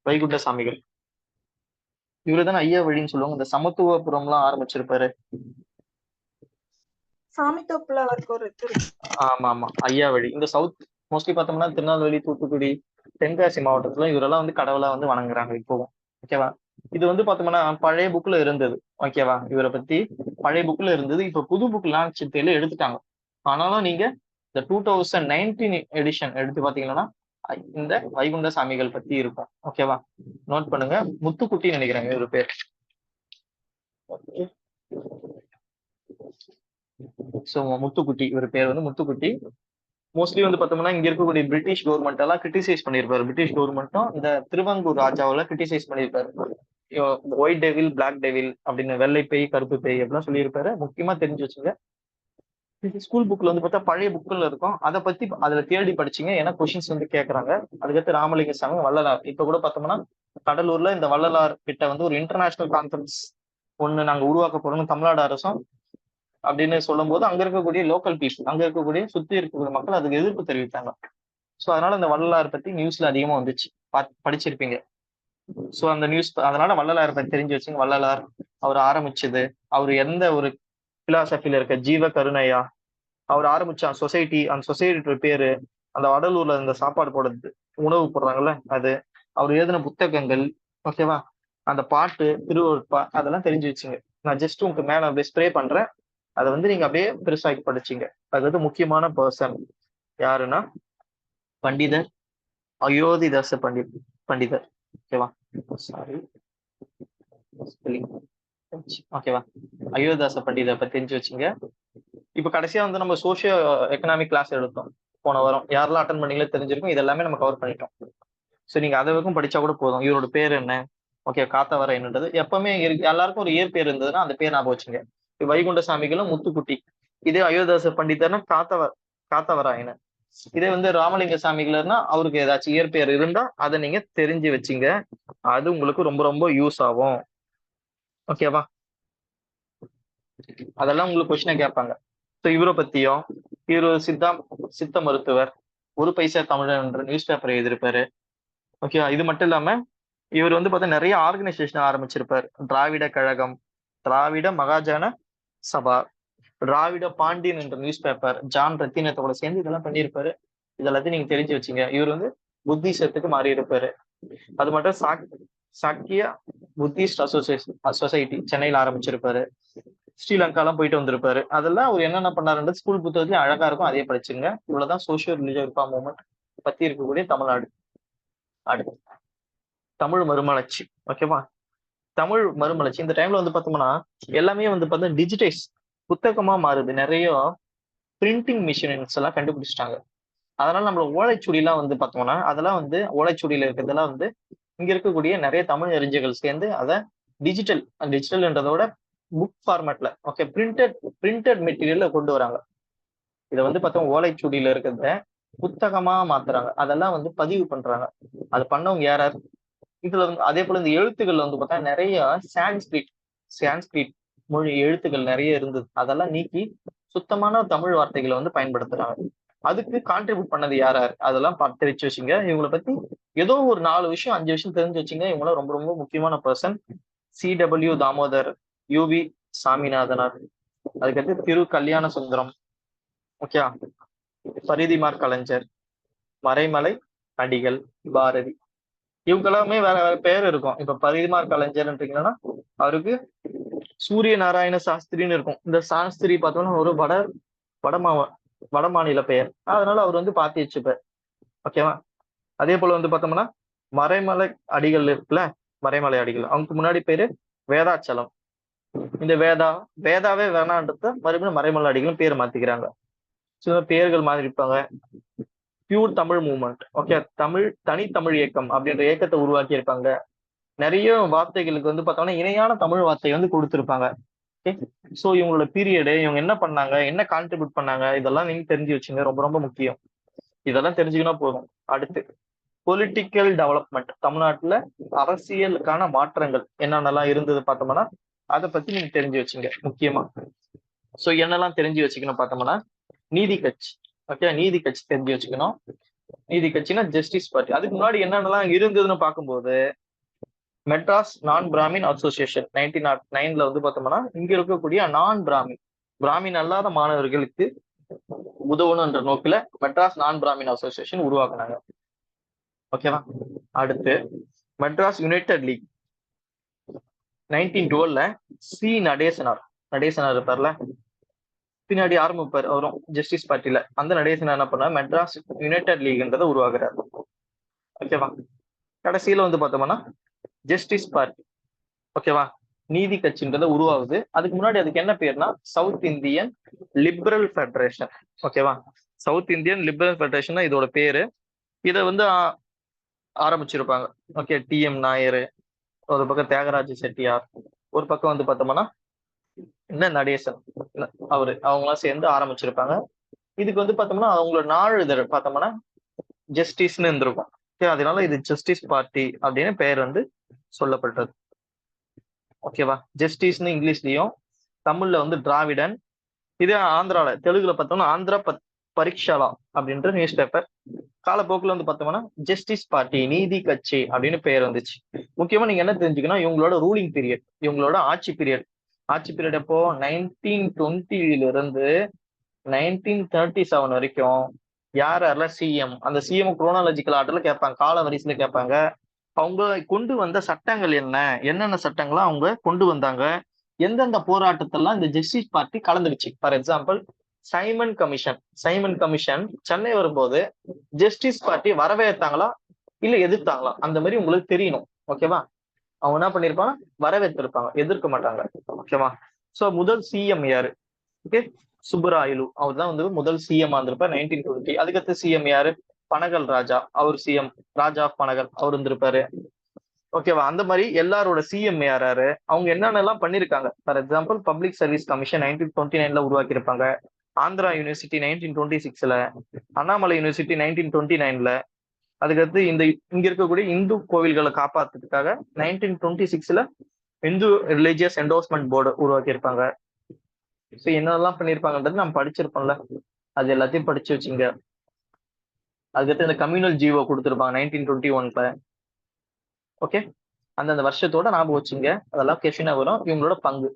வைகுண்ட சாமிகள் இவருதானே ஐயா வழின்னு சொல்லுவாங்க. இந்த சமத்துவபுரம் எல்லாம் ஆரம்பிச்சிருப்பாரு. சாமித்தோப்புல அவருக்கு ஒரு இது இருக்கு. ஆமா ஆமா, ஐயா வழி. இந்த சவுத் மோஸ்ட்லி பார்த்தோம்னா திருநெல்வேலி, தூத்துக்குடி, தென்காசி மாவட்டத்துல இவரெல்லாம் வந்து கடவுளா வந்து வணங்குறாங்க இப்பவும். ஓகேவா, இது வந்து பார்த்தோம்னா பழைய புக்ல இருந்தது. ஓகேவா, இவரை பத்தி பழைய புக்ல இருந்தது, இப்ப புது புக்லாம் சித்தையில எடுத்துட்டாங்க. ஆனாலும் நீங்க இந்த 2019 எடிஷன் எடுத்து பாத்தீங்கன்னா இந்த வைகுண்ட சாமிகள் பத்தி இருக்கும். ஓகேவா, நோட் பண்ணுங்க. முத்துக்குட்டி நினைக்கிறாங்க இவரு பேர். சோ முத்துக்குட்டி, இவர் பேர் வந்து முத்துக்குட்டி. மோஸ்ட்லி வந்து பார்த்தோம்னா இங்க இருக்கக்கூடிய பிரிட்டிஷ் கவர்மெண்ட் எல்லாம் கிரிட்டிசைஸ் பண்ணிருப்பாரு. பிரிட்டிஷ் கவர்மெண்ட்டும் இந்த திருவங்கூர் ராஜாவெல்லாம் கிரிட்டிசைஸ் பண்ணிருப்பாரு. ஒயிட் டெவில், பிளாக் டெவில் அப்படின்னு, வெள்ளை பேய், கருப்பு பேய் அப்படிலாம் சொல்லியிருப்பாரு. முக்கியமா தெரிஞ்சு வச்சுங்க. ஸ்கூல் புக்ல வந்து பார்த்தா பழைய புக்ல இருக்கும், அதை பத்தி அதுல தேடி படிச்சீங்க, ஏன்னா கொஸ்டின்ஸ் வந்து கேட்கறாங்க. அதுக்கடுத்து ராமலிங்க சாமி, வள்ளலார். இப்ப கூட பார்த்தோம்னா கடலூர்ல இந்த வள்ளலார் கிட்ட வந்து ஒரு இன்டர்நேஷனல் கான்ஃபரன்ஸ் ஒண்ணு நாங்க உருவாக்க போறோம் தமிழ்நாடு அரசும் அப்படின்னு சொல்லும் போது அங்க இருக்கக்கூடிய லோக்கல் பீப்புள், அங்க இருக்கக்கூடிய சுத்தி இருக்கக்கூடிய மக்கள் அதுக்கு எதிர்ப்பு தெரிவித்தாங்க. சோ அதனால இந்த வள்ளலார் பத்தி நியூஸ்ல அதிகமா வந்துச்சு, படிச்சிருப்பீங்க. சோ அந்த நியூஸ், அதனால வள்ளலார் பத்தி தெரிஞ்சு வச்சுங்க. வள்ளலார் அவர் ஆரம்பிச்சது, அவர் எந்த ஒரு பிலாசபில இருக்க ஜீவ கருணையா அவர் ஆரம்பிச்ச சொசைட்டி, அந்த சொசைட்டி பேரு, அந்த வடலூர்ல இந்த சாப்பாடு போடுறது, உணவு போடுறாங்கல்ல அது, அவர் எழுதின புத்தகங்கள். ஓகேவா, அந்த பாட்டு, திருவருட்பா, அதெல்லாம் தெரிஞ்சு வச்சுங்க. நான் ஜஸ்ட் உங்களுக்கு மேல அப்படியே ஸ்ப்ரே பண்றேன், அதை வந்து நீங்க அப்படியே பெருசாக்கி படிச்சீங்க. அது வந்து முக்கியமான பர்சன் யாருன்னா பண்டிதர் அயோத்திதாச பண்டிதர். ஓகேவா, சாரி ஓகேவா, அயோத்திதாச பண்டிதர் பத்தி தெரிஞ்சு வச்சுங்க. இப்ப கடைசியா வந்து நம்ம சோசியோ எக்கனாமிக் கிளாஸ் எடுத்தோம் போன வாரம், யாரெல்லாம் அட்டன் பண்ணீங்களோ தெரிஞ்சிருக்கும். இது எல்லாமே நம்ம கவர் பண்ணிட்டோம். ஸோ நீங்க அதை வரைக்கும் படிச்சா கூட போதும். இவரோட பேர் என்ன, ஓகே, காத்தவராயன்ன்றது எப்பவுமே எல்லாருக்கும் ஒரு இயற்பேர் இருந்ததுன்னா அந்த பேர் ஞாபகம் வச்சுங்க. வைகுண்ட சாமிகளும் முத்துக்குட்டி. இதே அயோத்தியாச பண்டிதர்னா காத்தவராயன். இதே வந்து ராமலிங்க சாமிகள்னா அவருக்கு ஏதாச்சும் இயற்பெயர் இருந்தா அதை நீங்க தெரிஞ்சு வச்சுங்க. அது உங்களுக்கு ரொம்ப ரொம்ப யூஸ் ஆகும். ஓகேவா? அதெல்லாம் உங்களுக்கு கொஸ்டினை கேட்பாங்க. ஸோ இவரை பத்தியும், இவர் சித்த மருத்துவர், ஒரு பைசா தமிழன் என்ற நியூஸ் பேப்பர் எழுதியிருப்பாரு. ஓகேவா? இது மட்டும் இல்லாம இவர் வந்து பார்த்தா நிறைய ஆர்கனைசேஷன் ஆரம்பிச்சிருப்பார். திராவிட கழகம், திராவிட மகாஜன சபா, திராவிட பாண்டியன் என்ற நியூஸ் பேப்பர், ஜான் ரத்தினத்தோட சேர்ந்து இதெல்லாம் பண்ணியிருப்பாரு. இதெல்லாத்தையும் நீங்க தெரிஞ்சு வச்சுங்க. இவர் வந்து புத்திசத்துக்கு மாறி இருப்பாரு. அது மட்டும் சாக்கிய புத்திஸ்ட் சொசைட்டி சென்னையில ஆரம்பிச்சிருப்பாரு. ஸ்ரீலங்காலாம் போயிட்டு வந்திருப்பாரு. அதெல்லாம் அவர் என்னென்ன பண்ணாருன்றது ஸ்கூல் புத்தகத்துலயும் அழகா இருக்கும், அதே படிச்சுங்க. இவ்வளவுதான் சோசியல் ரிலிஜியஸ் ரிஃபார்ம் மூவ்மெண்ட் பத்தி இருக்கக்கூடிய தமிழ்நாடு. அடுத்து தமிழ் மறுமலர்ச்சி. ஓகேவா? தமிழ் மறுமலர்ச்சி இந்த டைம்ல வந்து பார்த்தோம்னா எல்லாமே வந்து பார்த்தா டிஜிட்டைஸ் புத்தகமா மாறுது. நிறைய பிரிண்டிங் மிஷின்ஸ் எல்லாம் கண்டுபிடிச்சிட்டாங்க. அதனால நம்மள ஓலைச்சுடிலாம் வந்து பார்த்தோம்னா அதெல்லாம் வந்து ஓலைச்சுடியில இருக்கிறதெல்லாம் வந்து இங்க இருக்கக்கூடிய நிறைய தமிழ் அறிஞர்கள் சேர்ந்து அதை டிஜிட்டல்ன்றதோட புக் ஃபார்மேட்ல, ஓகே, பிரிண்டட் மெட்டீரியல்ல கொண்டு வராங்க. இதை வந்து பார்த்தோம் ஓலைச்சுடியில இருக்கிறத புத்தகமா மாத்துறாங்க. அதெல்லாம் வந்து பதிவு பண்றாங்க. அது பண்ணவங்க யாரார்? இதுல வந்து அதே போல இந்த எழுத்துக்கள் வந்து பார்த்தா நிறைய சான்ஸ்கிரிட் மொழி எழுத்துக்கள் நிறைய இருந்தது. அதெல்லாம் நீக்கி சுத்தமான தமிழ் வார்த்தைகளை வந்து பயன்படுத்துறாங்க. அதுக்கு கான்ட்ரிபியூட் பண்ணது யாரார்? அதெல்லாம் தெரிச்சு வச்சுங்க. இவங்களை பத்தி ஏதோ ஒரு 4 விஷயம் 5 விஷயம் தெரிஞ்சு வச்சுங்க. இவங்களாம் ரொம்ப ரொம்ப முக்கியமான பர்சன். CW தாமோதர், UV சாமிநாதனார், அதுக்கடுத்து திரு கல்யாண சுந்தரம், ஓகே, பரிதிமார் கலைஞர், மறைமலை அடிகள், பாரதி. இவங்க எல்லாமே வேற வேற பேர் இருக்கும். இப்ப பரிதிமார் கலைஞர்ன்றீங்கன்னா அவருக்கு சூரிய நாராயண சாஸ்திரின்னு இருக்கும். இந்த சாஸ்திரி பார்த்தோம்னா ஒரு வட மாநில பெயர். அதனால அவர் வந்து பாத்தி வச்சுப்பார். ஓகேவா? அதே போல வந்து பார்த்தோம்னா மறைமலை அடிகள் இருக்குல்ல, மறைமலை அடிகள், அவங்களுக்கு முன்னாடி பேரு வேதாச்சலம். இந்த வேதாவே வேணான்றத மறுபடியும் மறைமலை அடிகளும் பேர் மாத்திக்கிறாங்க. சில பேர்கள் மாதிரி இருப்பாங்க. பியூர் தமிழ் மூவ்மெண்ட், ஓகே, தனித்தமிழ் இயக்கம் அப்படின்ற இயக்கத்தை உருவாக்கி இருப்பாங்க. நிறைய வார்த்தைகளுக்கு வந்து பார்த்தோம்னா இணையான தமிழ் வார்த்தை வந்து கொடுத்திருப்பாங்க. ஓகே, ஸோ இவங்களோட பீரியடு, இவங்க என்ன பண்ணாங்க, என்ன கான்ட்ரிபியூட் பண்ணாங்க, இதெல்லாம் நீங்க தெரிஞ்சு வச்சுங்க. ரொம்ப ரொம்ப முக்கியம். இதெல்லாம் தெரிஞ்சுக்கினா போதும். அடுத்து பொலிட்டிக்கல் டெவலப்மெண்ட். தமிழ்நாட்டுல அரசியலுக்கான மாற்றங்கள் என்னென்னலாம் இருந்தது பார்த்தோம்னா அதை பத்தி நீங்க தெரிஞ்சு வச்சுங்க முக்கியமா. ஸோ என்னெல்லாம் தெரிஞ்சு வச்சுக்கணும் பார்த்தோம்னா நீதி கட்சி. ஓகே, நீதி கட்சி தெரிஞ்சு வச்சுக்கணும். நீதி கட்சினா ஜஸ்டிஸ் பார்ட்டி. அதுக்கு முன்னாடி என்னென்னலாம் இருந்ததுன்னு பார்க்கும்போது மெட்ராஸ் நான் பிராமின் அசோசியேஷன் 1909 வந்து பார்த்தோம்னா இங்க இருக்கக்கூடிய பிராமின் அல்லாத மாணவர்களுக்கு உதவணுன்ற நோக்கில மெட்ராஸ் நான் பிராமின் அசோசியேஷன் உருவாக்குனாங்க. ஓகேவா? அடுத்து Madras United league 1912 C Natesanar இருப்பார்ல, பின்னாடி ஆரம்பிப்பார் அவரும் ஜஸ்டிஸ் பார்ட்டில. அந்த நடேசனார் என்ன பண்ண மெட்ராஸ் யுனைடெட் லீக்ன்றதை உருவாக்குறாரு. ஓகேவா? கடைசியில வந்து பார்த்தோம்னா ஜஸ்டிஸ் பார்ட்டி, ஓகேவா, நீதி கட்சின்றத உருவாகுது. அதுக்கு முன்னாடி அதுக்கு என்ன பேர்னா சவுத் இந்தியன் லிபரல் ஃபெடரேஷன். ஓகேவா? சவுத் இந்தியன் லிபரல் ஃபெடரேஷன் இதோட பேரு. இதை வந்து ஆரம்பிச்சிருப்பாங்க. ஓகே, TM நாயர், ஒரு பக்கம் தியாகராஜ செட்டியார், ஒரு பக்கம் வந்து பார்த்தோம்னா என்ன நடேசன், அவங்களாம் சேர்ந்து ஆரம்பிச்சிருப்பாங்க. இதுக்கு வந்து பார்த்தோம்னா அவங்களோட நாளிதழ் பார்த்தோம்னா ஜஸ்டிஸ்ன்னு இருந்திருக்கும். அதனால இது ஜஸ்டிஸ் பார்ட்டி அப்படின்னு பெயர் வந்து சொல்லப்பட்டது. ஓகேவா? ஜஸ்டிஸ்னு இங்கிலீஷ்லயும், தமிழ்ல வந்து திராவிடன். இதே ஆந்திரால தெலுங்குல பார்த்தோம்னா ஆந்திரா பரீட்சாலா அப்படின்ற நியூஸ் பேப்பர். காலப்போக்கில் வந்து பார்த்தோம்னா ஜஸ்டிஸ் பார்ட்டி நீதி கட்சி அப்படின்னு பெயர் வந்துச்சு. முக்கியமா நீங்க என்ன தெரிஞ்சுக்கணும், இவங்களோட ரூலிங் பீரியட், இவங்களோட ஆட்சி பீரியட் எப்போ 1920 இருந்து 1937 வரைக்கும் யாரெல்லாம் சிஎம், அந்த சிஎம் குரோனாலஜிக்கல் ஆர்டர்ல கேட்பாங்க, கால வரிசையில கேட்பாங்க. அவங்க கொண்டு வந்த சட்டங்கள் என்னென்ன சட்டங்களா அவங்க கொண்டு வந்தாங்க, எந்தெந்த போராட்டத்தெல்லாம் இந்த ஜஸ்டிஸ் பார்ட்டி கலந்துடுச்சு. For example Simon commission Chennai வரும்போது ஜஸ்டிஸ் பார்ட்டி வரவேற்றாங்களா இல்ல எதிர்த்தாங்களா, அந்த மாதிரி உங்களுக்கு தெரியணும். ஓகேவா? அவங்க என்ன பண்ணிருப்பாங்க, வரவேற்றிருப்பாங்க, எதிர்க்க மாட்டாங்க. ஓகேவா? சோ முதல் சிஎம் யாரு? ஓகே, சுப்பராயலு. அவர் தான் வந்து முதல் சிஎம் இருந்திருப்பார் 1920. அதுக்கடுத்து சிஎம் யாரு? பனகல் ராஜா அவர் சிஎம், ராஜா ஆஃப் பனகல் அவர் இருந்திருப்பாரு. ஓகேவா? அந்த மாதிரி எல்லாரோட சிஎம் யாராரு, அவங்க என்னென்னலாம் பண்ணிருக்காங்க. For example public service commission 1929 உருவாக்கி இருப்பாங்க. Andhra university 1926, Annamalai university 1929. அதுக்கடுத்து இங்க இருக்கக்கூடிய இந்து கோவில்களை காப்பாத்துறதுக்காக 1926 இந்து ரிலீஜியஸ் என்டோர்ஸ்மெண்ட் போர்டு உருவாக்கி இருப்பாங்க. ஸோ என்னெல்லாம் பண்ணிருப்பாங்கன்றது நம்ம படிச்சிருப்போம்ல, அது எல்லாத்தையும் படிச்சு வச்சுங்க. அதுக்கடுத்து இந்த கம்யூனல் ஜீவோ கொடுத்துருப்பாங்க 1921. ஓகே, அந்தந்த வருஷத்தோட ஞாபகம் வச்சுங்க, அதெல்லாம் கொஸ்டினா வரும். இவங்களோட பங்கு.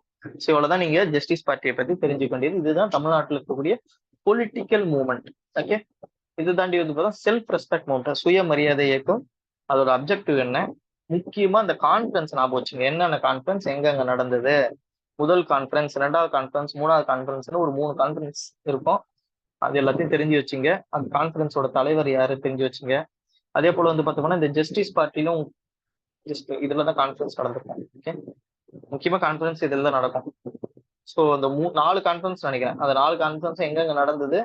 ஸோ இவ்வளவுதான் நீங்க ஜஸ்டிஸ் பார்ட்டியை பத்தி தெரிஞ்சுக்க வேண்டியது. இதுதான் தமிழ்நாட்டில் இருக்கக்கூடிய பொலிட்டிக்கல் மூவ்மெண்ட். ஓகே, இது தாண்டி வந்து பார்த்தா செல்ஃப் ரெஸ்பெக்ட் மூவ்மெண்ட், சுயமரியாதை இயக்கம். அதோட அப்ஜெக்டிவ் என்ன, முக்கியமா இந்த கான்ஃபரன்ஸ் ஞாபகம் வச்சுங்க. என்னென்ன கான்ஃபரன்ஸ் எங்கெங்க நடந்தது, முதல் கான்ஃபரன்ஸ், ரெண்டாவது கான்ஃபரன்ஸ், மூணாவது கான்ஃபரன்ஸ்னு ஒரு 3 கான்ஃபரன்ஸ் இருக்கும். அது எல்லாத்தையும் தெரிஞ்சு வச்சுங்க. அந்த கான்ஃபரன்ஸோட தலைவர் யாரு தெரிஞ்சு வச்சுங்க. அதே போல வந்து பார்த்தோம்னா இந்த ஜஸ்டிஸ் பார்ட்டிலும் இதுல தான் கான்ஃபரன்ஸ் நடந்திருக்கும். ஓகே, முக்கியமா கான்ஃபரன்ஸ் இதுல தான் நடக்கும். ஸோ அந்த 4 கான்ஃபரன்ஸ் நினைக்கிறேன். அந்த 4 கான்ஃபரன்ஸ் எங்கெங்க நடந்தது,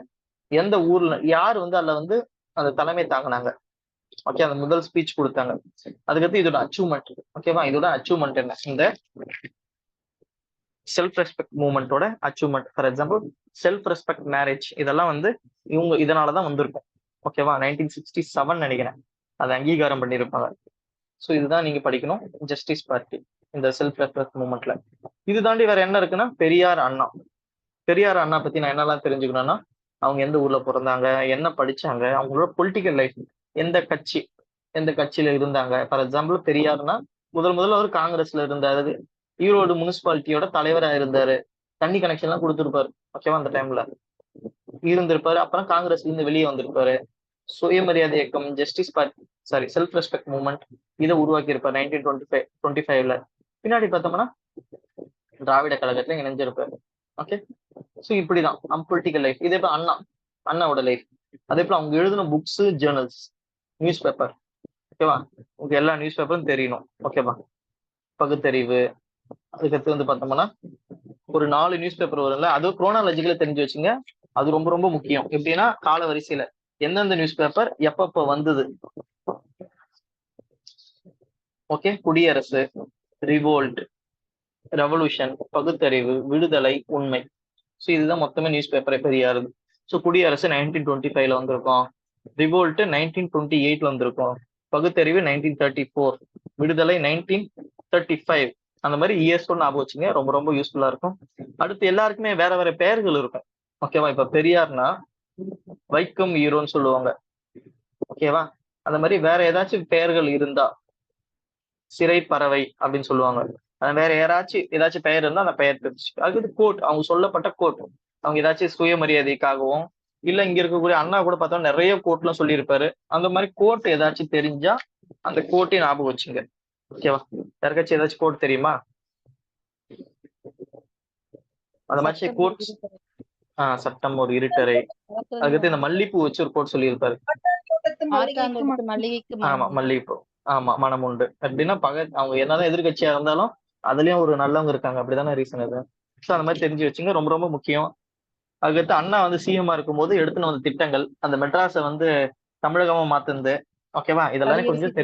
எந்த ஊர்ல யார் வந்து அதுல வந்து அந்த தலைமை தாங்கினாங்க. ஓகே, அந்த முதல் ஸ்பீச் கொடுத்தாங்க. அதுக்கடுத்து இதோட அச்சீவ்மெண்ட். ஓகேவா, இதோட அச்சீவ்மெண்ட் என்ன, இந்த செல்ஃப் ரெஸ்பெக்ட் மூவ்மெண்டோட achievement. For example self respect marriage, இதெல்லாம் வந்து இவங்க இதனாலதான் வந்திருக்கும். ஓகேவா, 1967 நினைக்கிறேன் அதை அங்கீகாரம் பண்ணியிருப்பாங்க. ஸோ இதுதான் நீங்க படிக்கணும் ஜஸ்டிஸ் பார்ட்டி இந்த செல்ஃப் ரெஸ்பெக்ட் மூவ்மெண்ட்ல. இது தாண்டி வேற என்ன இருக்குன்னா பெரியார் அண்ணா. பெரியார் அண்ணா பத்தி நான் என்னெல்லாம் தெரிஞ்சுக்கணும்னா, அவங்க எந்த ஊர்ல பிறந்தாங்க, என்ன படிச்சாங்க, அவங்களோட பொலிட்டிக்கல் லைஃப், எந்த கட்சியில இருந்தாங்க. ஃபார் எக்ஸாம்பிள் பெரியார்னா முதல்ல அவர் காங்கிரஸ்ல இருந்தாரு. ஈரோடு முனிசிபாலிட்டியோட தலைவரா இருந்தாரு. தண்ணி கனெக்ஷன் எல்லாம் கொடுத்துருப்பாரு. ஓகேவா, அந்த டைம்ல இருந்திருப்பாரு. அப்புறம் காங்கிரஸ்ல இருந்து வெளியே வந்திருப்பாரு. சுயமரியாதை இயக்கம், justice party, self respect movement இதை உருவாக்கி இருப்பார் 1925. பின்னாடி பார்த்தோம்னா திராவிட கழகத்துல இணைஞ்சிருப்பாரு. ஓகே, ஸோ இப்படிதான் பொலிட்டிக்கல் லைஃப். இதே போல அண்ணாவோட லைஃப். அதே போல அவங்க எழுதின புக்ஸ், ஜேர்னல்ஸ், நியூஸ் பேப்பர். ஓகேவா, உங்க எல்லா நியூஸ் பேப்பரும் தெரியணும். ஓகேவா, பகுத்தறிவு. அதுக்கடுத்து வந்து பார்த்தோம்னா ஒரு 4 நியூஸ் பேப்பர் வரும்ல, அது குரோனாலஜிக்கல தெரிஞ்சு வச்சுங்க. அது ரொம்ப ரொம்ப முக்கியம். எப்படின்னா கால வரிசையில எந்தெந்த நியூஸ் பேப்பர் எப்பப்ப வந்தது. ஓகே, குடியரசு, ரிவோல்ட், ரெவல்யூஷன், பகுத்தறிவு, விடுதலை, உண்மை. ஸோ இதுதான் மொத்தமே நியூஸ் பேப்பரை பெரியாரு. ஸோ குடியரசு 1925 வந்திருக்கும், ரிவோல்ட் 1928 வந்திருக்கும், பகுத்தறிவு 1934, விடுதலை 1935. அந்த மாதிரி இயர்ஸோட ஞாபகம் வச்சுங்க, ரொம்ப ரொம்ப யூஸ்ஃபுல்லா இருக்கும். அடுத்து எல்லாருக்குமே வேற வேற பெயர்கள் இருக்கும். ஓகேவா, இப்ப பெரியார்னா வைக்கம் ஈரோன்னு சொல்லுவாங்க. ஓகேவா, அந்த மாதிரி வேற ஏதாச்சும் பெயர்கள் இருந்தா சிறை பறவை அப்படின்னு சொல்லுவாங்க. வேற ஏதாச்சும் பெயர் இருந்தா அந்த பெயர் தெரிஞ்சு. அதுக்கு கோட், அவங்க சொல்லப்பட்ட கோட், அவங்க ஏதாச்சும் சுயமரியாதைக்காகவும் இல்ல இங்க இருக்கக்கூடிய அண்ணா கூட பார்த்தோம் நிறைய கோட்லாம் சொல்லியிருப்பாரு. அந்த மாதிரி கோட் ஏதாச்சும் தெரிஞ்சா அந்த கோட்டையும் ஞாபகம் வச்சுங்க. ஓகேவா, யாருக்காச்சும் ஏதாச்சும் கோட் தெரியுமா? அந்த மாதிரி கோட்ஸ். சட்டம் ஒரு இருட்டறை. அதுக்கடுத்து இந்த மல்லிப்பூ வச்சு ஒரு கோட் சொல்லியிருப்பாரு. ஆமா, மல்லிகைப்பூ. ஆமா, மனம் உண்டு. எப்படின்னா அவங்க என்னதான் எதிர்கட்சியா இருந்தாலும் அதுலயும் ஒரு நல்லவங்க இருக்காங்க. அப்படிதானே ரீசன் அது. ஸோ அந்த மாதிரி தெரிஞ்சு வச்சுங்க, ரொம்ப ரொம்ப முக்கியம். அதுக்கடுத்து அண்ணா வந்து சிஎம்மா இருக்கும்போது எடுத்துன்னு வந்த திட்டங்கள், அந்த மெட்ராஸை வந்து தமிழகமா மாத்துந்து. ஓகேவா, இதெல்லாம் கொஞ்சம்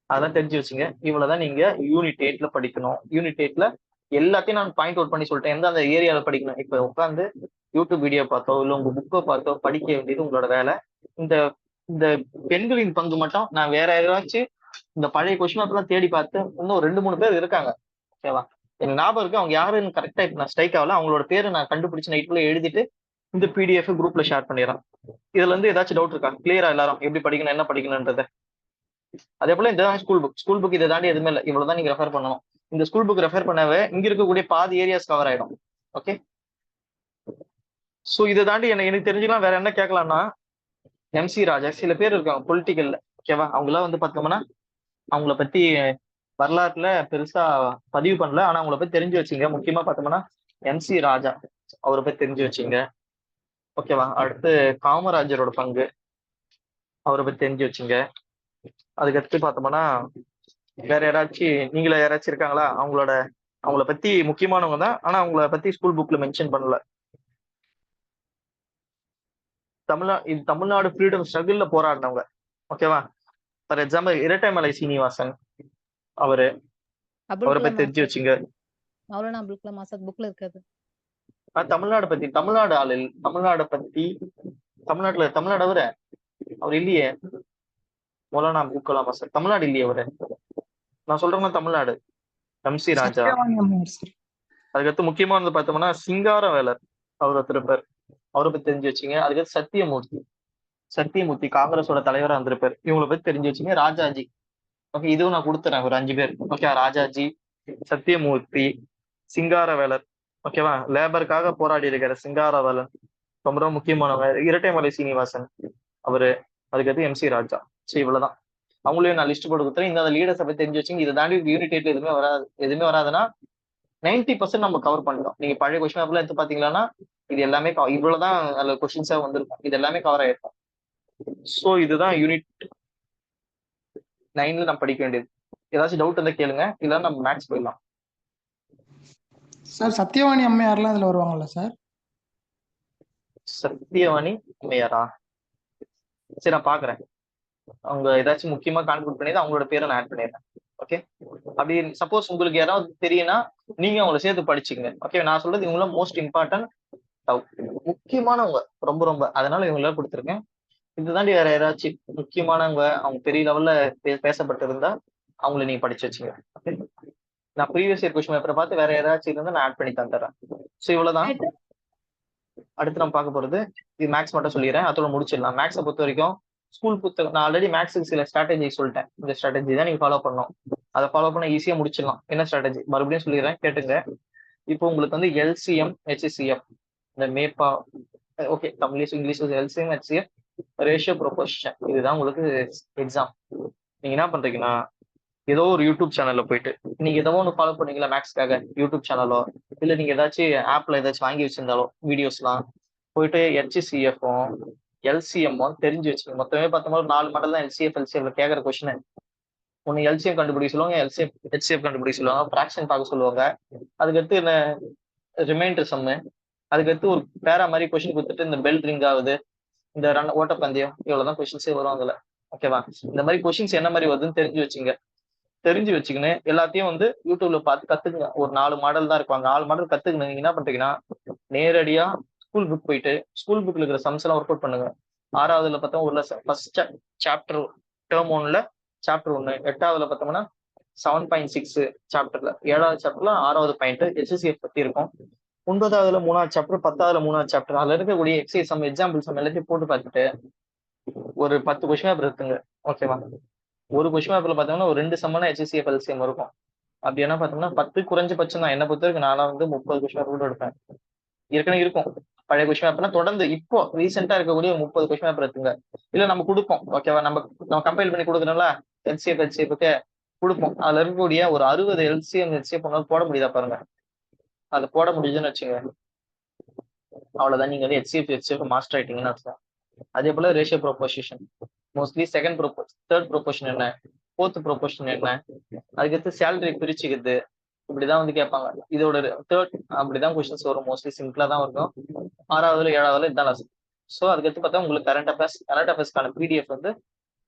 அதெல்லாம் தெரிஞ்சு வச்சுங்க. இவ்வளவுதான் நீங்க யூனிட் 8ல படிக்கணும். யூனிட் 8ல எல்லாத்தையும் நான் பாயிண்ட் அவுட் பண்ணி சொல்லிட்டேன், எந்த அந்த ஏரியால படிக்கணும். இப்ப உட்காந்து யூடியூப் வீடியோ பார்த்தோ இல்ல உங்க புக்கை பார்த்தோ படிக்க வேண்டியது உங்களோட வேலை. இந்த இந்த பெண்களின் பங்கு மட்டும் நான் வேற ஏதாச்சும் இந்த பழைய கொஸ்டின் பேப்பர்லாம் தேடி பார்த்து இன்னும் 2-3 பேர் இருக்காங்க. ஓகேவா, எனக்கு ஞாபகம் இருக்கு, அவங்க யாருன்னு கரெக்டா இப்ப நான் ஸ்ட்ரைக் ஆகல. அவங்களோட பேரை நான் கண்டுபிடிச்சு நைட்ல எழுதிட்டு இந்த பிடிஎஃப் குரூப்ல ஷேர் பண்ணிடுறேன். இதுல இருந்து ஏதாச்சும் டவுட் இருக்கா? கிளியரா எல்லாரும் எப்படி படிக்கணும், என்ன படிக்கணும்ன்றத. அதே போல இந்த ஸ்கூல் புக் இதை தாண்டி எதுவுமே இல்லை. இவ்வளவுதான் நீங்க ரெஃபர் பண்ணணும். இந்த ஸ்கூல் புக் ரெஃபர் பண்ணவே இங்க இருக்கக்கூடிய பாதி ஏரியாஸ் கவர் ஆயிடும். ஓகே, சோ இதை தாண்டி எனக்கு தெரிஞ்சுக்கலாம் வேற என்ன கேட்கலாம்னா, எம்சி ராஜா சில பேர் இருக்காங்க பொலிட்டிக்கல்ல. ஓகேவா, அவங்களாம் வந்து பார்த்தோம்னா அவங்கள பத்தி வரலாற்றுல பெருசா பதிவு பண்ணல. ஆனா அவங்கள பத்தி தெரிஞ்சு வச்சுங்க. முக்கியமா பார்த்தோம்னா எம்சி ராஜா, அவரை பத்தி தெரிஞ்சு வச்சுங்க. ஓகேவா, அடுத்து காமராஜரோட பங்கு, அவரை பத்தி தெரிஞ்சு வச்சுங்க. அதுக்கடுத்து பார்த்தோம்னா வேற நீங்கள யாராச்சும் இருக்காங்களா அவங்கள பத்தி முக்கியமானவங்க தான், ஆனா அவங்கள பத்தி ஸ்கூல் புக்ல மென்ஷன் பண்ணல. இது தமிழ்நாடு ஃப்ரீடம் ஸ்ட்ரகிள்ல போராடினவங்க. ஓகேவா? ஃபார் எக்ஸாம்பிள் இரட்டைமலை சீனிவாசன் அவரு, அபுல் அவரை கலாம் பத்தி தெரிஞ்சு ஆசாத். வச்சுங்க. மௌலானா அபுல் கலாம் ஆசாத் புக்ல இருக்காது. தமிழ்நாடு பத்தி, தமிழ்நாடு ஆளு தமிழ்நாடு பத்தி, தமிழ்நாடு அவர் இல்லையே. மௌலானா அபுல் கலாம் ஆசாத் தமிழ்நாடு இல்லையே அவரு. நான் சொல்றேன்னா தமிழ்நாடு. எம்சி ராஜா. சத்யவாணி அம்மையார் சார். அதுக்கடுத்து முக்கியமா வந்து பார்த்தோம்னா சிங்காரவேலர், அவர் ஒருத்தர், அவரை பத்தி தெரிஞ்சு வச்சுங்க. அதுக்கடுத்து சத்தியமூர்த்தி காங்கிரஸோட தலைவரா இருந்திருப்பார். இவங்களை பத்தி தெரிஞ்சு வச்சுங்க. ராஜாஜி, ஓகே, இதுவும் நான் கொடுத்துறேன் ஒரு 5 பேர். ஓகே, ராஜாஜி, சத்தியமூர்த்தி, சிங்காரவேலர், ஓகேவா? லேபருக்காக போராடி இருக்கிற சிங்காரவேலர் ரொம்ப ரொம்ப முக்கியமானவங்க. இரட்டைமலை சீனிவாசன் அவரு, அதுக்கடுத்து எம்சி ராஜா. சரி, இவ்வளவுதான். அவங்களையும் நான் லிஸ்ட் போட்டு கொடுத்துறேன். இந்த லிடர்ஸை பத்தி தெரிஞ்சு வச்சுங்க. இதை தாண்டி யூனிட் 8 எதுவுமே வராதுன்னா 90% நம்ம கவர் பண்ணிட்டோம். நீங்க பழைய கொஸ்டின் பேப்பர்ல எடுத்து பாத்தீங்கன்னா இது எல்லாமே இவ்வளவுதான் அதுல கொஸ்டின்ஸா வந்திருக்கும். இது எல்லாமே கவர் ஆயிருக்கும். சோ இதுதான் யூனிட் 9ல நம்ம படிக்க வேண்டியது. ஏதாச்சும் டவுட் இருந்தா கேளுங்க, இல்ல நம்ம மேக்ஸ் போயிடலாம். சார் சத்யவாணி அம்மையார்லாம் இதுல வருவாங்கல்ல சார்? சத்தியவாணி அம்மையாரா? சரி, நான் பாக்குறேன். அவங்க ஏதாச்சும் முக்கியமா கான்ட்ரிபியூட் பண்ணி அவங்களோட பேரை நான் ஆட் பண்ணிடுறேன். ஓகே, அப்படி சப்போஸ் உங்களுக்கு யாராவது தெரியும்னா நீங்க அவங்கள சேர்த்து படிச்சுங்க. ஓகே, நான் சொல்றது இவங்கள மோஸ்ட் இம்பார்ட்டன்ட் முக்கியமானவங்க, ரொம்ப ரொம்ப, அதனால இவங்கள கொடுத்துருக்கேன். இது தாண்டி வேற யாராச்சும் முக்கியமானவங்க அவங்க பெரிய லெவல்ல பேசப்பட்டு இருந்தா அவங்கள நீங்க படிச்சு வச்சுங்க. ஓகே, நான் ப்ரீவியஸ் இயர் கொஸ்டின் பேப்பரை பார்த்து வேற யாராச்சும் இருந்தா நான் ஆட் பண்ணி தந்துடுறேன். ஸோ இவ்வளவுதான். அடுத்து நம்ம பார்க்க போறது இது மேக்ஸ் மட்டும் சொல்லிடுறேன், அதோட முடிச்சிடலாம். மேக்ஸை பொறுத்த வரைக்கும் ஸ்கூல் புத்தகம் நான் ஆல்ரெடி மேக்ஸுக்கு சில ஸ்ட்ராட்டஜி சொல்லிட்டேன். இந்த ஸ்ட்ராட்டஜி தான் நீங்க ஃபாலோ பண்ணணும். அதை ஃபாலோ பண்ண ஈஸியா முடிச்சிடலாம். என்ன ஸ்ட்ராட்டஜி மறுபடியும் சொல்லிடுறேன், கேட்டுங்க. இப்போ உங்களுக்கு வந்து எல்சிஎம், ஹெச்சிஎஃப், இந்த மேப்பா, okay, English LCM, HCF, ratio, proportion, இதுதான் உங்களுக்கு எக்ஸாம். நீங்க என்ன பண்றீங்கன்னா ஏதோ ஒரு யூடியூப் சேனல்ல போயிட்டு நீங்க ஏதோ ஒன்று ஃபாலோ பண்ணீங்களா மேக்ஸ்க்காக, யூடியூப் சேனலோ இல்ல நீங்க ஏதாச்சும் ஆப்ல ஏதாச்சும் வாங்கி வச்சிருந்தாலோ வீடியோஸ்லாம் போயிட்டு ஹெச்சிஎஃப்பும் எல்சிஎம்மும் தெரிஞ்சு வச்சுக்கோங்க. மொத்தமே பார்த்தோம்னா 4 மாடல் தான் எல்சிஎஃப்ல கேட்கற கொஸ்டின். ஒன்னு எல்சிஎம் கண்டுபிடிக்க சொல்லுவாங்க, ஹெச்சிஎஃப் கண்டுபிடிக்க சொல்லுவாங்க, ஃபிராக்ஷன் பார்க்க சொல்லுவாங்க. அதுக்கடுத்து என்ன ரிமைண்டர் சம்மு, அதுக்கடுத்து ஒரு பேரா மாதிரி கொஸ்டின் கொடுத்துட்டு இந்த பெல் ரிங் ஆகுது, இந்த ஓட்டப்பந்தயம், இவ்வளவுதான் கொஸ்டின்ஸே வரும் அதுல. ஓகேவா? இந்த மாதிரி கொஸ்டின்ஸ் என்ன மாதிரி வருதுன்னு தெரிஞ்சு வச்சுக்கின்னு எல்லாத்தையும் வந்து யூடியூப்ல பார்த்து கத்துக்குங்க. ஒரு 4 மாடல் தான் இருப்பாங்க. 4 மாடல் கத்துக்கணும். நீங்க என்ன பண்றீங்கன்னா நேரடியா ஸ்கூல் புக் போயிட்டு ஸ்கூல் புக்ல இருக்கிற சம்ஸ் எல்லாம் ஒர்க் அவுட் பண்ணுங்க. 6வதுல பார்த்தோம் ஒரு ஃபர்ஸ்ட் சாப்டர் டேர்ம் 1ல சாப்டர் 1, 8வதுல பார்த்தோம்னா 7.6 சாப்டர்ல, 7வது சாப்டர்ல 6வது பாயிண்ட் HCF பத்தி இருக்கும். 9வதுல 3வது சாப்டர், 10வதுல 3வது சாப்டர், அதுல இருக்கக்கூடிய எக்ஸைஸ் சம், எக்ஸாம்பிள் சம் எல்லாத்தையும் போட்டு பார்த்துட்டு ஒரு 10 கொஸ்டின் பேப்பர் இருக்குங்க. ஓகேவா? ஒரு கொஸ்டின் பேப்பர்ல பார்த்தோம்னா ஒரு 2 சம்மனா HCF LCM இருக்கும். அப்படி என்ன பார்த்தோம்னா 10 குறைஞ்சபட்சம் தான். என்ன பொறுத்த வரைக்கும் நானா வந்து 30 கொஸ்டின் பேப்பர் கூட எடுப்பேன். ஏற்கனவே இருக்கும் பழைய கொஸ்டின் பேப்பர்னா தொடர்ந்து இப்போ ரீசெண்டா இருக்கக்கூடிய 30 கொஸ்டின் பேப்பர் இருக்குங்க. இல்ல நம்ம கொடுப்போம். ஓகேவா? நம்ம கம்பைல் பண்ணி கொடுக்குறோம்ல HCFக்கு கொடுப்போம். அதுல இருக்கக்கூடிய ஒரு 60 LCM HCF போட முடியுதா பாருங்க. அதை போட முடியுதுன்னு வச்சுங்க, அவ்வளவுதான். நீங்க வந்து HCF மாஸ்டர் ஆயிட்டீங்கன்னு அர்த்தம். அதே போல ratio proposition, mostly third proportion என்ன, ஃபோர்த் ப்ரொபோஷன் என்ன, அதுக்கடுத்து சேலரி பிரிச்சுக்கிறது, இப்படிதான் வந்து கேட்பாங்க. இதோட தேர்ட் அப்படிதான் கொஸ்டின்ஸ் வரும். மோஸ்ட்லி சிம்பிளா தான் இருக்கும். 6வதுல 7வதுல இதுதான் லாஸ்ட். ஸோ அதுக்கடுத்து பார்த்தா உங்களுக்கு கரண்ட் அஃபேர்ஸ்க்கான PDF வந்து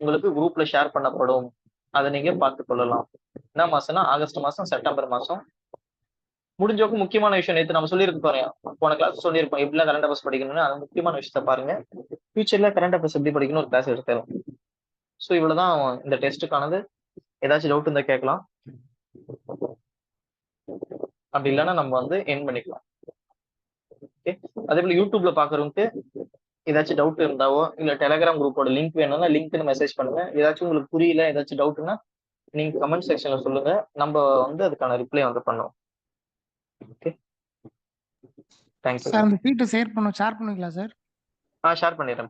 உங்களுக்கு குரூப்ல ஷேர் பண்ணப்படும். அதை நீங்க பார்த்து கொள்ளலாம். என்ன மாசம்னா ஆகஸ்ட் மாசம், செப்டம்பர் மாசம். முடிஞ்சவங்க முக்கியமான விஷயம் நேற்று நம்ம சொல்லியிருக்க போறோம், போன கிளாஸ் சொல்லியிருப்போம் எப்படிலாம் கரண்ட் அஃபேர்ஸ் படிக்கணும்னு. அது முக்கியமான விஷயத்த பாருங்க. ஃபியூச்சர்ல கரண்ட் அஃபேர்ஸ் எப்படி படிக்கணும் ஒரு கிளாஸ் எடுத்துரும். ஸோ இவ்வளவுதான் இந்த டெஸ்ட்டுக்கானது. ஏதாச்சும் டவுட் இருந்தா கேட்கலாம், அப்படி இல்லைன்னா நம்ம வந்து என் பண்ணிக்கலாம். ஓகே, அதே போல யூடியூப்ல பாக்குறவங்களுக்கு ஏதாச்சும் டவுட் இருந்தாவோ இல்ல டெலிகிராம் குரூப்போட லிங்க் வேணும்னா லிங்க்னு மெசேஜ் பண்ணுங்க. ஏதாச்சும் உங்களுக்கு புரியல, ஏதாச்சும் டவுட்னா நீங்க கமெண்ட் செக்ஷன்ல சொல்லுங்க, நம்ம வந்து அதுக்கான ரிப்ளை வந்து பண்ணுவோம். ஓகே, தேங்க்யூ சார் அந்த ஷீட் ஷேர் பண்ணுவீங்களா சார்? ஷேர் பண்ணிடுறேன்.